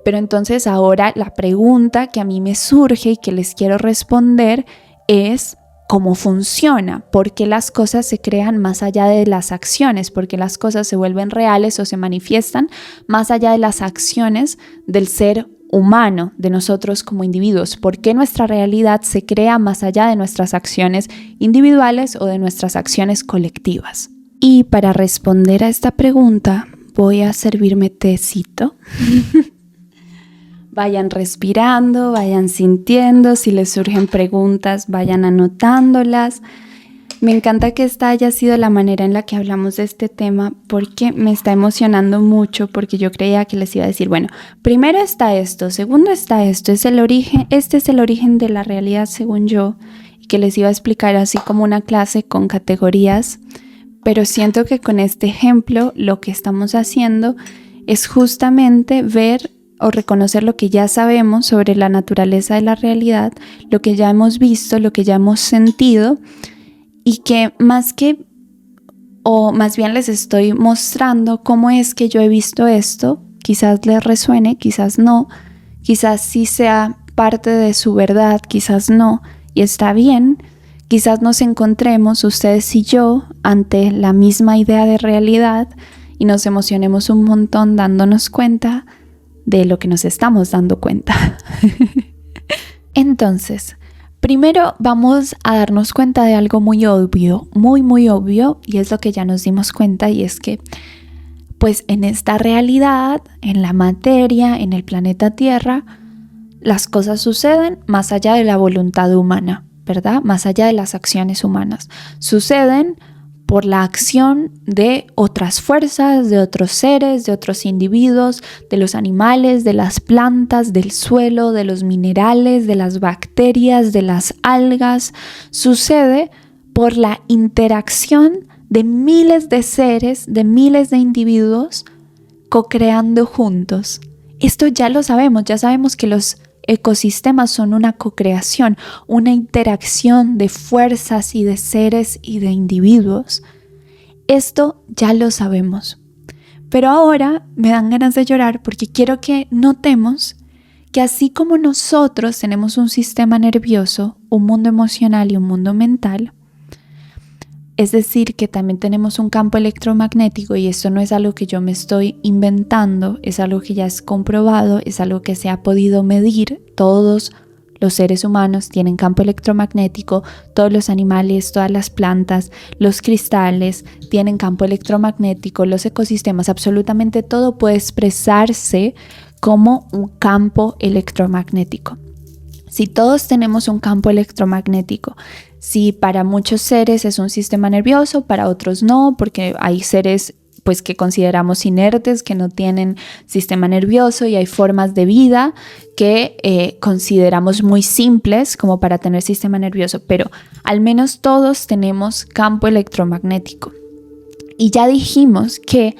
Pero entonces ahora la pregunta que a mí me surge y que les quiero responder es ¿cómo funciona? ¿Por qué las cosas se crean más allá de las acciones? ¿Por qué las cosas se vuelven reales o se manifiestan más allá de las acciones del ser humano, de nosotros como individuos? ¿Por qué nuestra realidad se crea más allá de nuestras acciones individuales o de nuestras acciones colectivas? Y para responder a esta pregunta voy a servirme tecito. Vayan respirando, vayan sintiendo, si les surgen preguntas, vayan anotándolas. Me encanta que esta haya sido la manera en la que hablamos de este tema porque me está emocionando mucho, porque yo creía que les iba a decir, bueno, primero está esto, segundo está esto, este es el origen de la realidad según yo, y que les iba a explicar así como una clase con categorías, pero siento que con este ejemplo lo que estamos haciendo es justamente ver o reconocer lo que ya sabemos sobre la naturaleza de la realidad, lo que ya hemos visto, lo que ya hemos sentido, y que más bien les estoy mostrando cómo es que yo he visto esto. Quizás les resuene, quizás no, quizás sí sea parte de su verdad, quizás no, y está bien. Quizás nos encontremos ustedes y yo ante la misma idea de realidad y nos emocionemos un montón dándonos cuenta de lo que nos estamos dando cuenta. Entonces, primero vamos a darnos cuenta de algo muy obvio, muy obvio, y es lo que ya nos dimos cuenta, y es que pues en esta realidad, en la materia, en el planeta Tierra, las cosas suceden más allá de la voluntad humana, ¿verdad? Más allá de las acciones humanas. Suceden por la acción de otras fuerzas, de otros seres, de otros individuos, de los animales, de las plantas, del suelo, de los minerales, de las bacterias, de las algas. Sucede por la interacción de miles de seres, de miles de individuos co-creando juntos. Esto ya lo sabemos, ya sabemos que los ecosistemas son una co-creación, una interacción de fuerzas y de seres y de individuos. Esto ya lo sabemos. Pero ahora me dan ganas de llorar porque quiero que notemos que así como nosotros tenemos un sistema nervioso, un mundo emocional y un mundo mental, es decir, que también tenemos un campo electromagnético, y esto no es algo que yo me estoy inventando, es algo que ya es comprobado, es algo que se ha podido medir. Todos los seres humanos tienen campo electromagnético, todos los animales, todas las plantas, los cristales tienen campo electromagnético, los ecosistemas, absolutamente todo puede expresarse como un campo electromagnético. Si todos tenemos un campo electromagnético, si para muchos seres es un sistema nervioso, para otros no, porque hay seres pues que consideramos inertes, que no tienen sistema nervioso, y hay formas de vida que consideramos muy simples como para tener sistema nervioso, pero al menos todos tenemos campo electromagnético. Y ya dijimos que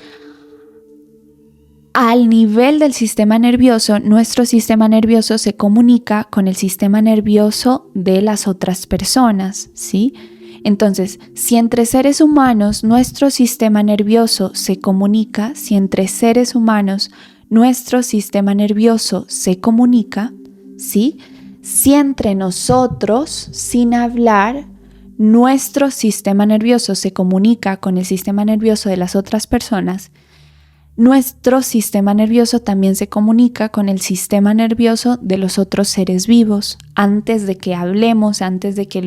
al nivel del sistema nervioso, nuestro sistema nervioso se comunica con el sistema nervioso de las otras personas, ¿sí? Entonces, si entre seres humanos nuestro sistema nervioso se comunica, si entre seres humanos nuestro sistema nervioso se comunica, ¿sí? Si entre nosotros, sin hablar, nuestro sistema nervioso se comunica con el sistema nervioso de las otras personas, nuestro sistema nervioso también se comunica con el sistema nervioso de los otros seres vivos. Antes de que hablemos, antes de que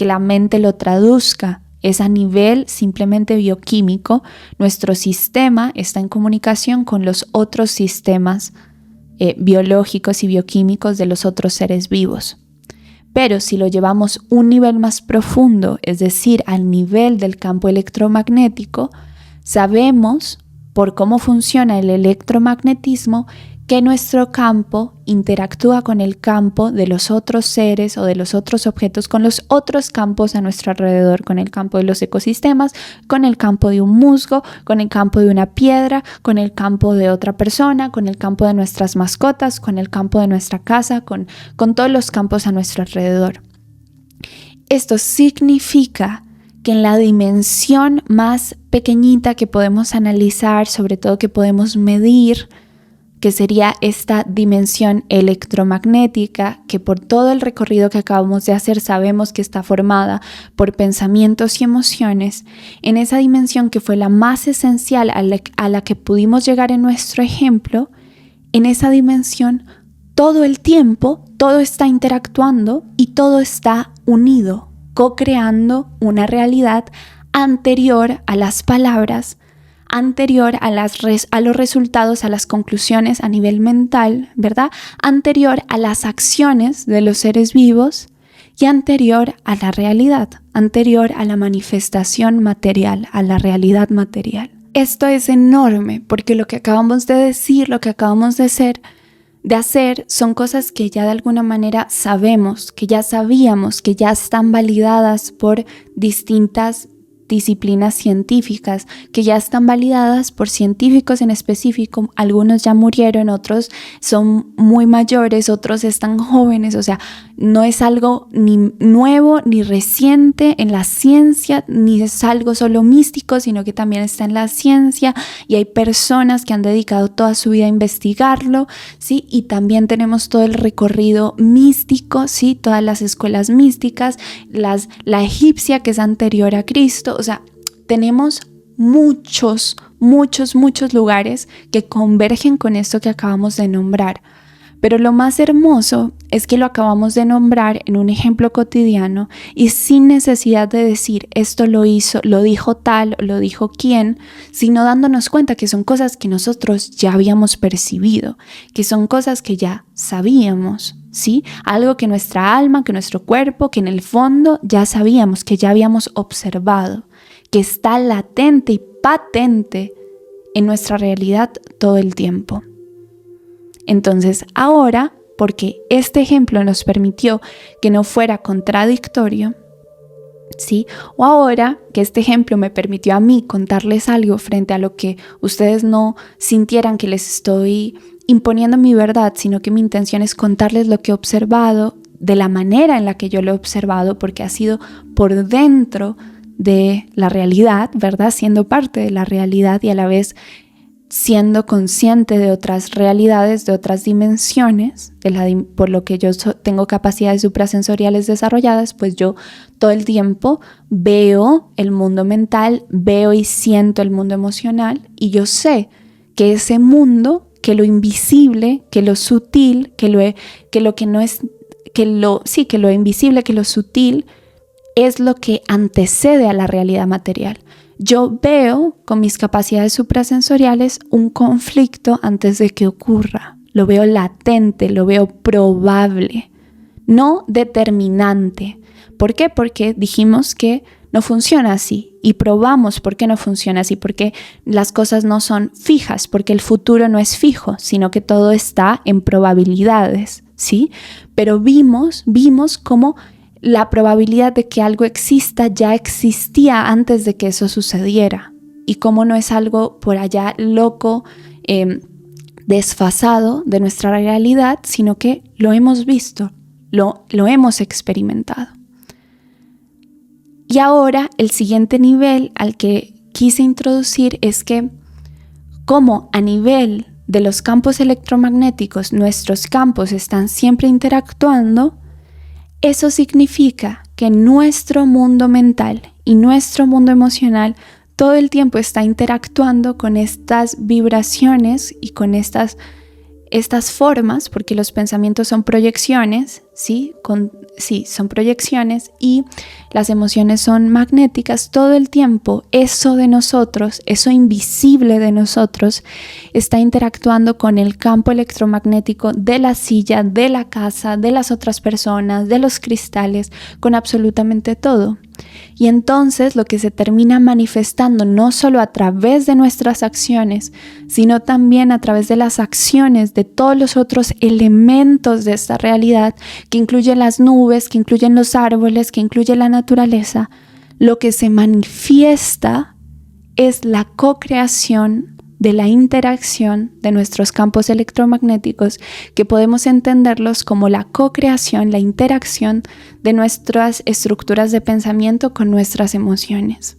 la mente lo traduzca, es a nivel simplemente bioquímico. Nuestro sistema está en comunicación con los otros sistemas biológicos y bioquímicos de los otros seres vivos. Pero si lo llevamos un nivel más profundo, es decir, al nivel del campo electromagnético, sabemos por cómo funciona el electromagnetismo que nuestro campo interactúa con el campo de los otros seres o de los otros objetos, con los otros campos a nuestro alrededor, con el campo de los ecosistemas, con el campo de un musgo, con el campo de una piedra, con el campo de otra persona, con el campo de nuestras mascotas, con el campo de nuestra casa, con todos los campos a nuestro alrededor. Esto significa que en la dimensión más pequeñita que podemos analizar, sobre todo que podemos medir, que sería esta dimensión electromagnética, que por todo el recorrido que acabamos de hacer sabemos que está formada por pensamientos y emociones, en esa dimensión que fue la más esencial a la que pudimos llegar en nuestro ejemplo, en esa dimensión todo el tiempo, todo está interactuando y todo está unido, co-creando una realidad anterior a las palabras, anterior a los resultados, a las conclusiones a nivel mental, ¿verdad? Anterior a las acciones de los seres vivos y anterior a la realidad, anterior a la manifestación material, a la realidad material. Esto es enorme porque lo que acabamos de decir, lo que acabamos de hacer son cosas que ya de alguna manera sabemos, que ya sabíamos, que ya están validadas por distintas disciplinas científicas, que ya están validadas por científicos en específico. Algunos ya murieron, otros son muy mayores, otros están jóvenes. O sea, no es algo ni nuevo ni reciente en la ciencia, ni es algo solo místico, sino que también está en la ciencia y hay personas que han dedicado toda su vida a investigarlo, ¿sí? Y también tenemos todo el recorrido místico, ¿sí? Todas las escuelas místicas, la egipcia, que es anterior a Cristo. O sea, tenemos muchos lugares que convergen con esto que acabamos de nombrar. Pero lo más hermoso es que lo acabamos de nombrar en un ejemplo cotidiano y sin necesidad de decir esto lo dijo tal, lo dijo quién, sino dándonos cuenta que son cosas que nosotros ya habíamos percibido, que son cosas que ya sabíamos, ¿sí? Algo que nuestra alma, que nuestro cuerpo, que en el fondo ya sabíamos, que ya habíamos observado, que está latente y patente en nuestra realidad todo el tiempo. Entonces ahora, porque este ejemplo nos permitió que no fuera contradictorio, ¿sí? O ahora que este ejemplo me permitió a mí contarles algo frente a lo que ustedes no sintieran que les estoy imponiendo mi verdad, sino que mi intención es contarles lo que he observado de la manera en la que yo lo he observado, porque ha sido por dentro de la realidad, ¿verdad? Siendo parte de la realidad y a la vez siendo consciente de otras realidades, de otras dimensiones, por lo que yo tengo capacidades suprasensoriales desarrolladas, pues yo todo el tiempo veo el mundo mental, veo y siento el mundo emocional, y yo sé que ese mundo, que lo invisible, que lo sutil, que lo invisible, que lo sutil, es lo que antecede a la realidad material. Yo veo con mis capacidades suprasensoriales un conflicto antes de que ocurra. Lo veo latente, lo veo probable. no determinante. ¿Por qué? Porque dijimos que no funciona así y probamos por qué no funciona así, porque las cosas no son fijas, porque el futuro no es fijo, sino que todo está en probabilidades, ¿sí? Pero vimos cómo la probabilidad de que algo exista ya existía antes de que eso sucediera y cómo no es algo por allá loco, desfasado de nuestra realidad, sino que lo hemos visto, lo hemos experimentado. Y ahora el siguiente nivel al que quise introducir es que como a nivel de los campos electromagnéticos nuestros campos están siempre interactuando, eso significa que nuestro mundo mental y nuestro mundo emocional todo el tiempo está interactuando con estas vibraciones y con estas formas, porque los pensamientos son proyecciones, ¿sí? Son proyecciones y las emociones son magnéticas. Todo el tiempo eso de nosotros, eso invisible de nosotros, está interactuando con el campo electromagnético de la silla, de la casa, de las otras personas, de los cristales, con absolutamente todo. Y entonces lo que se termina manifestando no solo a través de nuestras acciones, sino también a través de las acciones de todos los otros elementos de esta realidad, que incluyen las nubes, que incluyen los árboles, que incluye la naturaleza, lo que se manifiesta es la co-creación de la interacción de nuestros campos electromagnéticos, que podemos entenderlos como la co-creación, la interacción de nuestras estructuras de pensamiento con nuestras emociones.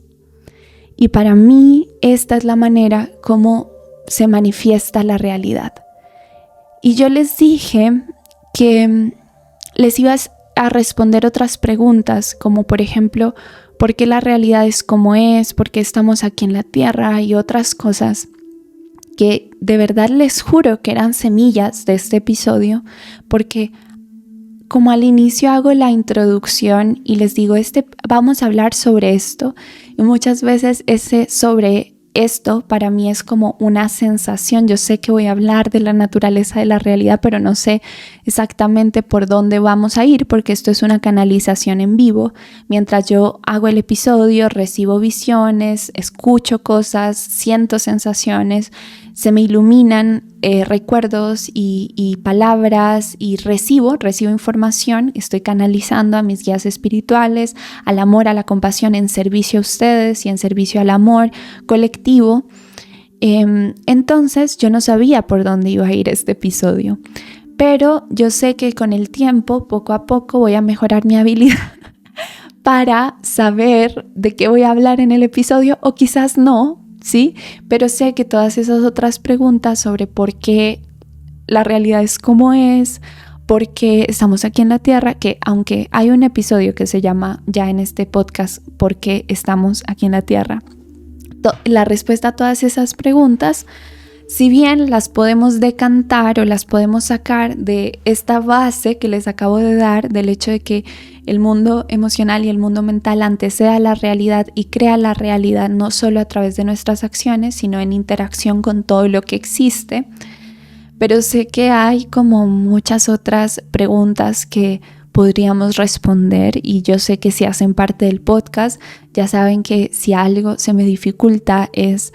Y para mí esta es la manera como se manifiesta la realidad. Y yo les dije que les iba a responder otras preguntas, como por ejemplo, ¿por qué la realidad es como es? ¿Por qué estamos aquí en la Tierra? Y otras cosas que de verdad les juro que eran semillas de este episodio, porque como al inicio hago la introducción y les digo, vamos a hablar sobre esto, y muchas veces ese sobre esto para mí es como una sensación. Yo sé que voy a hablar de la naturaleza de la realidad, pero no sé exactamente por dónde vamos a ir, porque esto es una canalización en vivo. Mientras yo hago el episodio, recibo visiones, escucho cosas, siento sensaciones, se me iluminan recuerdos y palabras y recibo información. Estoy canalizando a mis guías espirituales, al amor, a la compasión, en servicio a ustedes y en servicio al amor colectivo. Entonces yo no sabía por dónde iba a ir este episodio, pero yo sé que con el tiempo, poco a poco, voy a mejorar mi habilidad para saber de qué voy a hablar en el episodio, o quizás no, ¿sí? Pero sé que todas esas otras preguntas sobre por qué la realidad es como es, por qué estamos aquí en la Tierra, que aunque hay un episodio que se llama ya en este podcast ¿por qué estamos aquí en la Tierra? La respuesta a todas esas preguntas, si bien las podemos decantar o las podemos sacar de esta base que les acabo de dar, del hecho de que el mundo emocional y el mundo mental antecede a la realidad y crea la realidad no solo a través de nuestras acciones, sino en interacción con todo lo que existe. Pero sé que hay como muchas otras preguntas que podríamos responder, y yo sé que si hacen parte del podcast ya saben que si algo se me dificulta es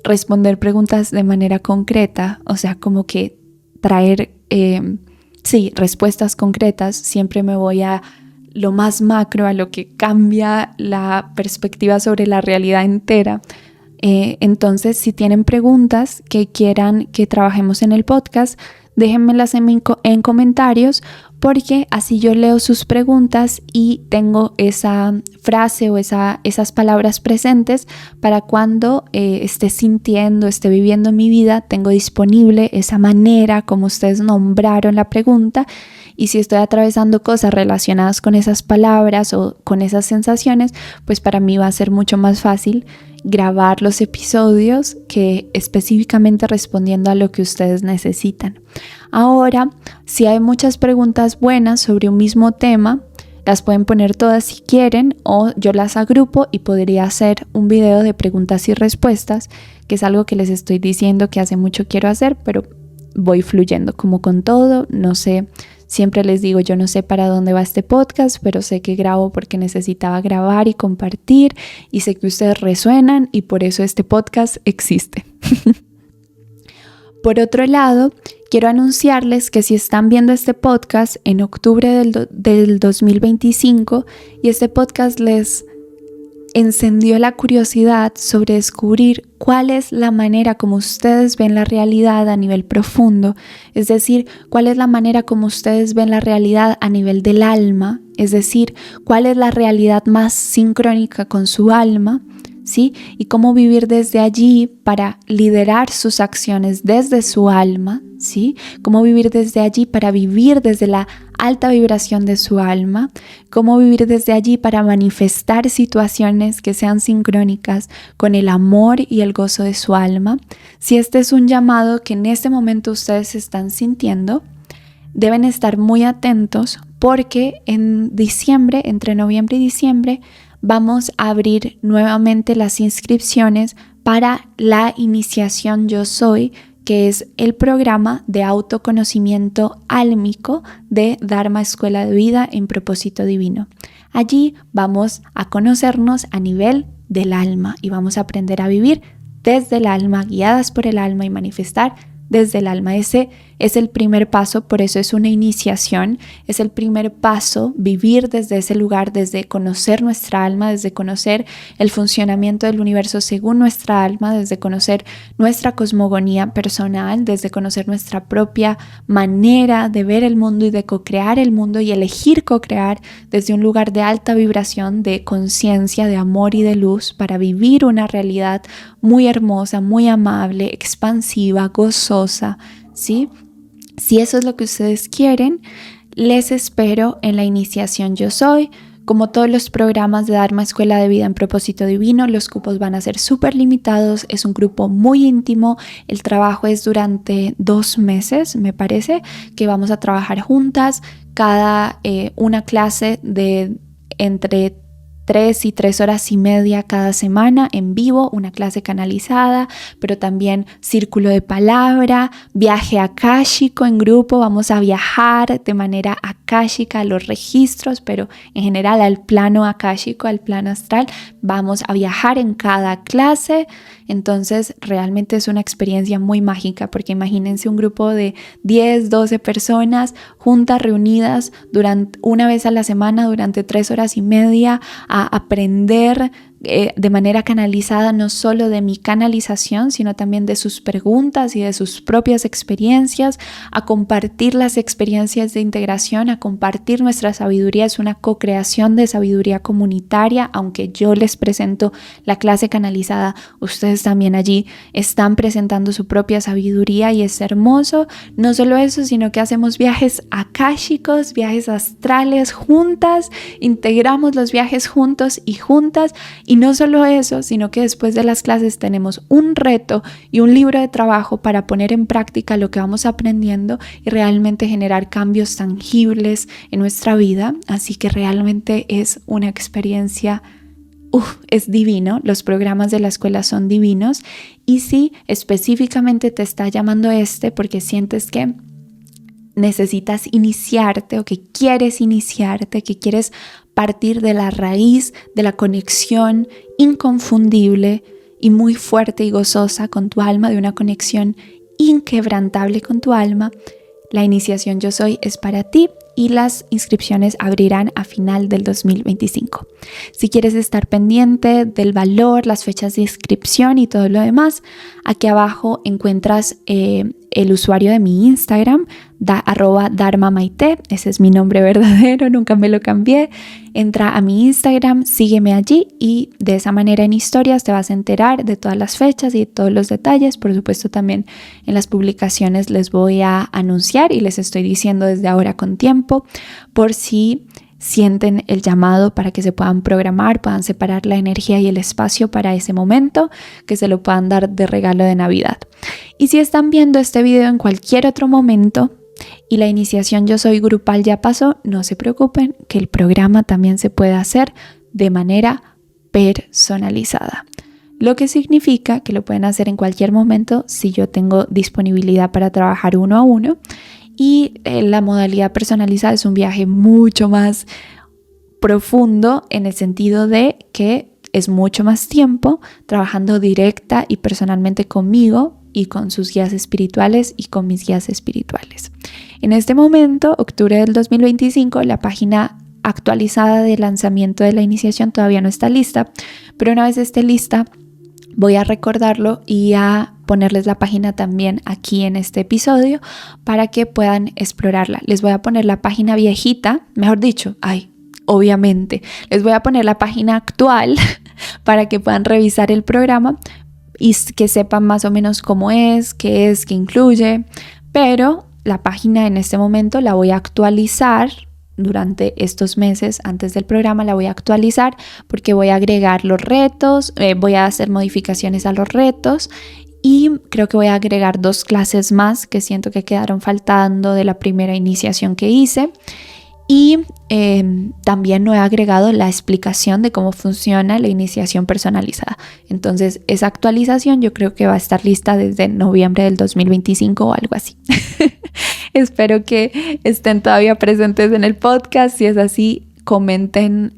responder preguntas de manera concreta, o sea, como que traer respuestas concretas. Siempre me voy a lo más macro, a lo que cambia la perspectiva sobre la realidad entera. Entonces, si tienen preguntas que quieran que trabajemos en el podcast, déjenmelas en comentarios, porque así yo leo sus preguntas y tengo esa frase o esas palabras presentes para cuando esté sintiendo, esté viviendo mi vida, tengo disponible esa manera como ustedes nombraron la pregunta. Y si estoy atravesando cosas relacionadas con esas palabras o con esas sensaciones, pues para mí va a ser mucho más fácil grabar los episodios que específicamente respondiendo a lo que ustedes necesitan. Ahora, si hay muchas preguntas buenas sobre un mismo tema, las pueden poner todas si quieren, o yo las agrupo y podría hacer un video de preguntas y respuestas, que es algo que les estoy diciendo que hace mucho quiero hacer, pero voy fluyendo como con todo. No sé siempre les digo, yo no sé para dónde va este podcast, pero sé que grabo porque necesitaba grabar y compartir y sé que ustedes resuenan y por eso este podcast existe. Por otro lado, quiero anunciarles que si están viendo este podcast en octubre del 2025 y este podcast les encendió la curiosidad sobre descubrir cuál es la manera como ustedes ven la realidad a nivel profundo, es decir, cuál es la manera como ustedes ven la realidad a nivel del alma, es decir, cuál es la realidad más sincrónica con su alma, ¿sí? Y cómo vivir desde allí para liderar sus acciones desde su alma, ¿sí? Cómo vivir desde allí para vivir desde la alta vibración de su alma, cómo vivir desde allí para manifestar situaciones que sean sincrónicas con el amor y el gozo de su alma. Si este es un llamado que en este momento ustedes están sintiendo, deben estar muy atentos porque en diciembre, entre noviembre y diciembre, vamos a abrir nuevamente las inscripciones para la iniciación Yo Soy, que es el programa de autoconocimiento álmico de Dharma Escuela de Vida en Propósito Divino. Allí vamos a conocernos a nivel del alma y vamos a aprender a vivir desde el alma, guiadas por el alma y manifestar desde el alma. Ese es el primer paso, por eso es una iniciación, es el primer paso, vivir desde ese lugar, desde conocer nuestra alma, desde conocer el funcionamiento del universo según nuestra alma, desde conocer nuestra cosmogonía personal, desde conocer nuestra propia manera de ver el mundo y de co-crear el mundo y elegir co-crear desde un lugar de alta vibración, de conciencia, de amor y de luz para vivir una realidad muy hermosa, muy amable, expansiva, gozosa, ¿sí? Si eso es lo que ustedes quieren, les espero en la iniciación Yo Soy. Como todos los programas de Dharma Escuela de Vida en Propósito Divino, los cupos van a ser súper limitados. Es un grupo muy íntimo. El trabajo es durante 2 meses, me parece, que vamos a trabajar juntas. Cada una clase de entre 3 y 3 horas y media cada semana en vivo, una clase canalizada, pero también círculo de palabra, viaje akáshico en grupo, vamos a viajar de manera akáshica a los registros, pero en general al plano akáshico, al plano astral, vamos a viajar en cada clase. Entonces realmente es una experiencia muy mágica porque imagínense un grupo de 10, 12 personas juntas, reunidas una vez a la semana durante 3 horas y media a aprender de manera canalizada no solo de mi canalización, sino también de sus preguntas y de sus propias experiencias, a compartir las experiencias de integración, a compartir nuestra sabiduría. Es una co-creación de sabiduría comunitaria, aunque yo les presento la clase canalizada, ustedes también allí están presentando su propia sabiduría y es hermoso. No solo eso, sino que hacemos viajes akáshicos, viajes astrales juntas, integramos los viajes juntos y juntas. Y no solo eso, sino que después de las clases tenemos un reto y un libro de trabajo para poner en práctica lo que vamos aprendiendo y realmente generar cambios tangibles en nuestra vida. Así que realmente es una experiencia, es divino. Los programas de la escuela son divinos. Y si específicamente te está llamando porque sientes que necesitas iniciarte o que quieres iniciarte, que quieres partir de la raíz de la conexión inconfundible y muy fuerte y gozosa con tu alma, de una conexión inquebrantable con tu alma, la iniciación Yo Soy es para ti y las inscripciones abrirán a final del 2025. Si quieres estar pendiente del valor, las fechas de inscripción y todo lo demás, aquí abajo encuentras el usuario de mi Instagram, @dharmamaite, ese es mi nombre verdadero, nunca me lo cambié. Entra a mi Instagram, sígueme allí y de esa manera en historias te vas a enterar de todas las fechas y de todos los detalles. Por supuesto también en las publicaciones les voy a anunciar y les estoy diciendo desde ahora con tiempo por si sienten el llamado para que se puedan programar, puedan separar la energía y el espacio para ese momento, que se lo puedan dar de regalo de Navidad. Y si están viendo este video en cualquier otro momento y la iniciación Yo Soy grupal ya pasó, no se preocupen que el programa también se puede hacer de manera personalizada. Lo que significa que lo pueden hacer en cualquier momento si yo tengo disponibilidad para trabajar 1 a 1 Y la modalidad personalizada es un viaje mucho más profundo en el sentido de que es mucho más tiempo trabajando directa y personalmente conmigo y con sus guías espirituales y con mis guías espirituales. En este momento, octubre del 2025, la página actualizada de lanzamiento de la iniciación todavía no está lista, pero una vez esté lista, voy a recordarlo y a ponerles la página también aquí en este episodio para que puedan explorarla. Les voy a poner la página viejita, mejor dicho, obviamente, les voy a poner la página actual para que puedan revisar el programa y que sepan más o menos cómo es, qué incluye, pero la página en este momento la voy a actualizar durante estos meses antes del programa, la voy a actualizar porque voy a agregar los retos, voy a hacer modificaciones a los retos y creo que voy a agregar 2 clases más que siento que quedaron faltando de la primera iniciación que hice. Y también no he agregado la explicación de cómo funciona la iniciación personalizada. Entonces esa actualización yo creo que va a estar lista desde noviembre del 2025 o algo así. Espero que estén todavía presentes en el podcast. Si es así, comenten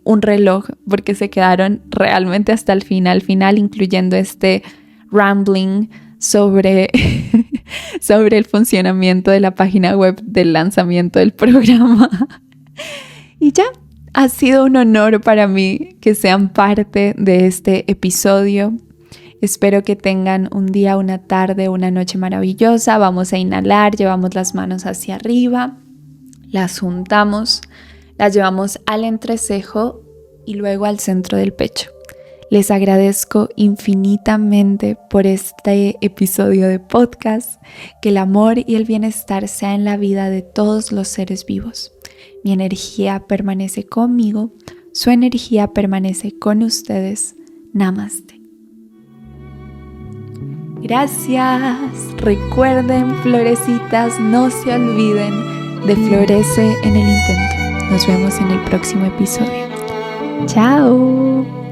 un reloj, porque se quedaron realmente hasta el final, incluyendo este rambling sobre el funcionamiento de la página web del lanzamiento del programa. Y ya, ha sido un honor para mí que sean parte de este episodio. Espero que tengan un día, una tarde, una noche maravillosa. Vamos a inhalar, llevamos las manos hacia arriba, las juntamos, las llevamos al entrecejo y luego al centro del pecho. Les agradezco infinitamente por este episodio de podcast. Que el amor y el bienestar sea en la vida de todos los seres vivos. Mi energía permanece conmigo, su energía permanece con ustedes. Namaste. Gracias. Recuerden, florecitas, no se olviden de Florece en el Intento. Nos vemos en el próximo episodio. Chao.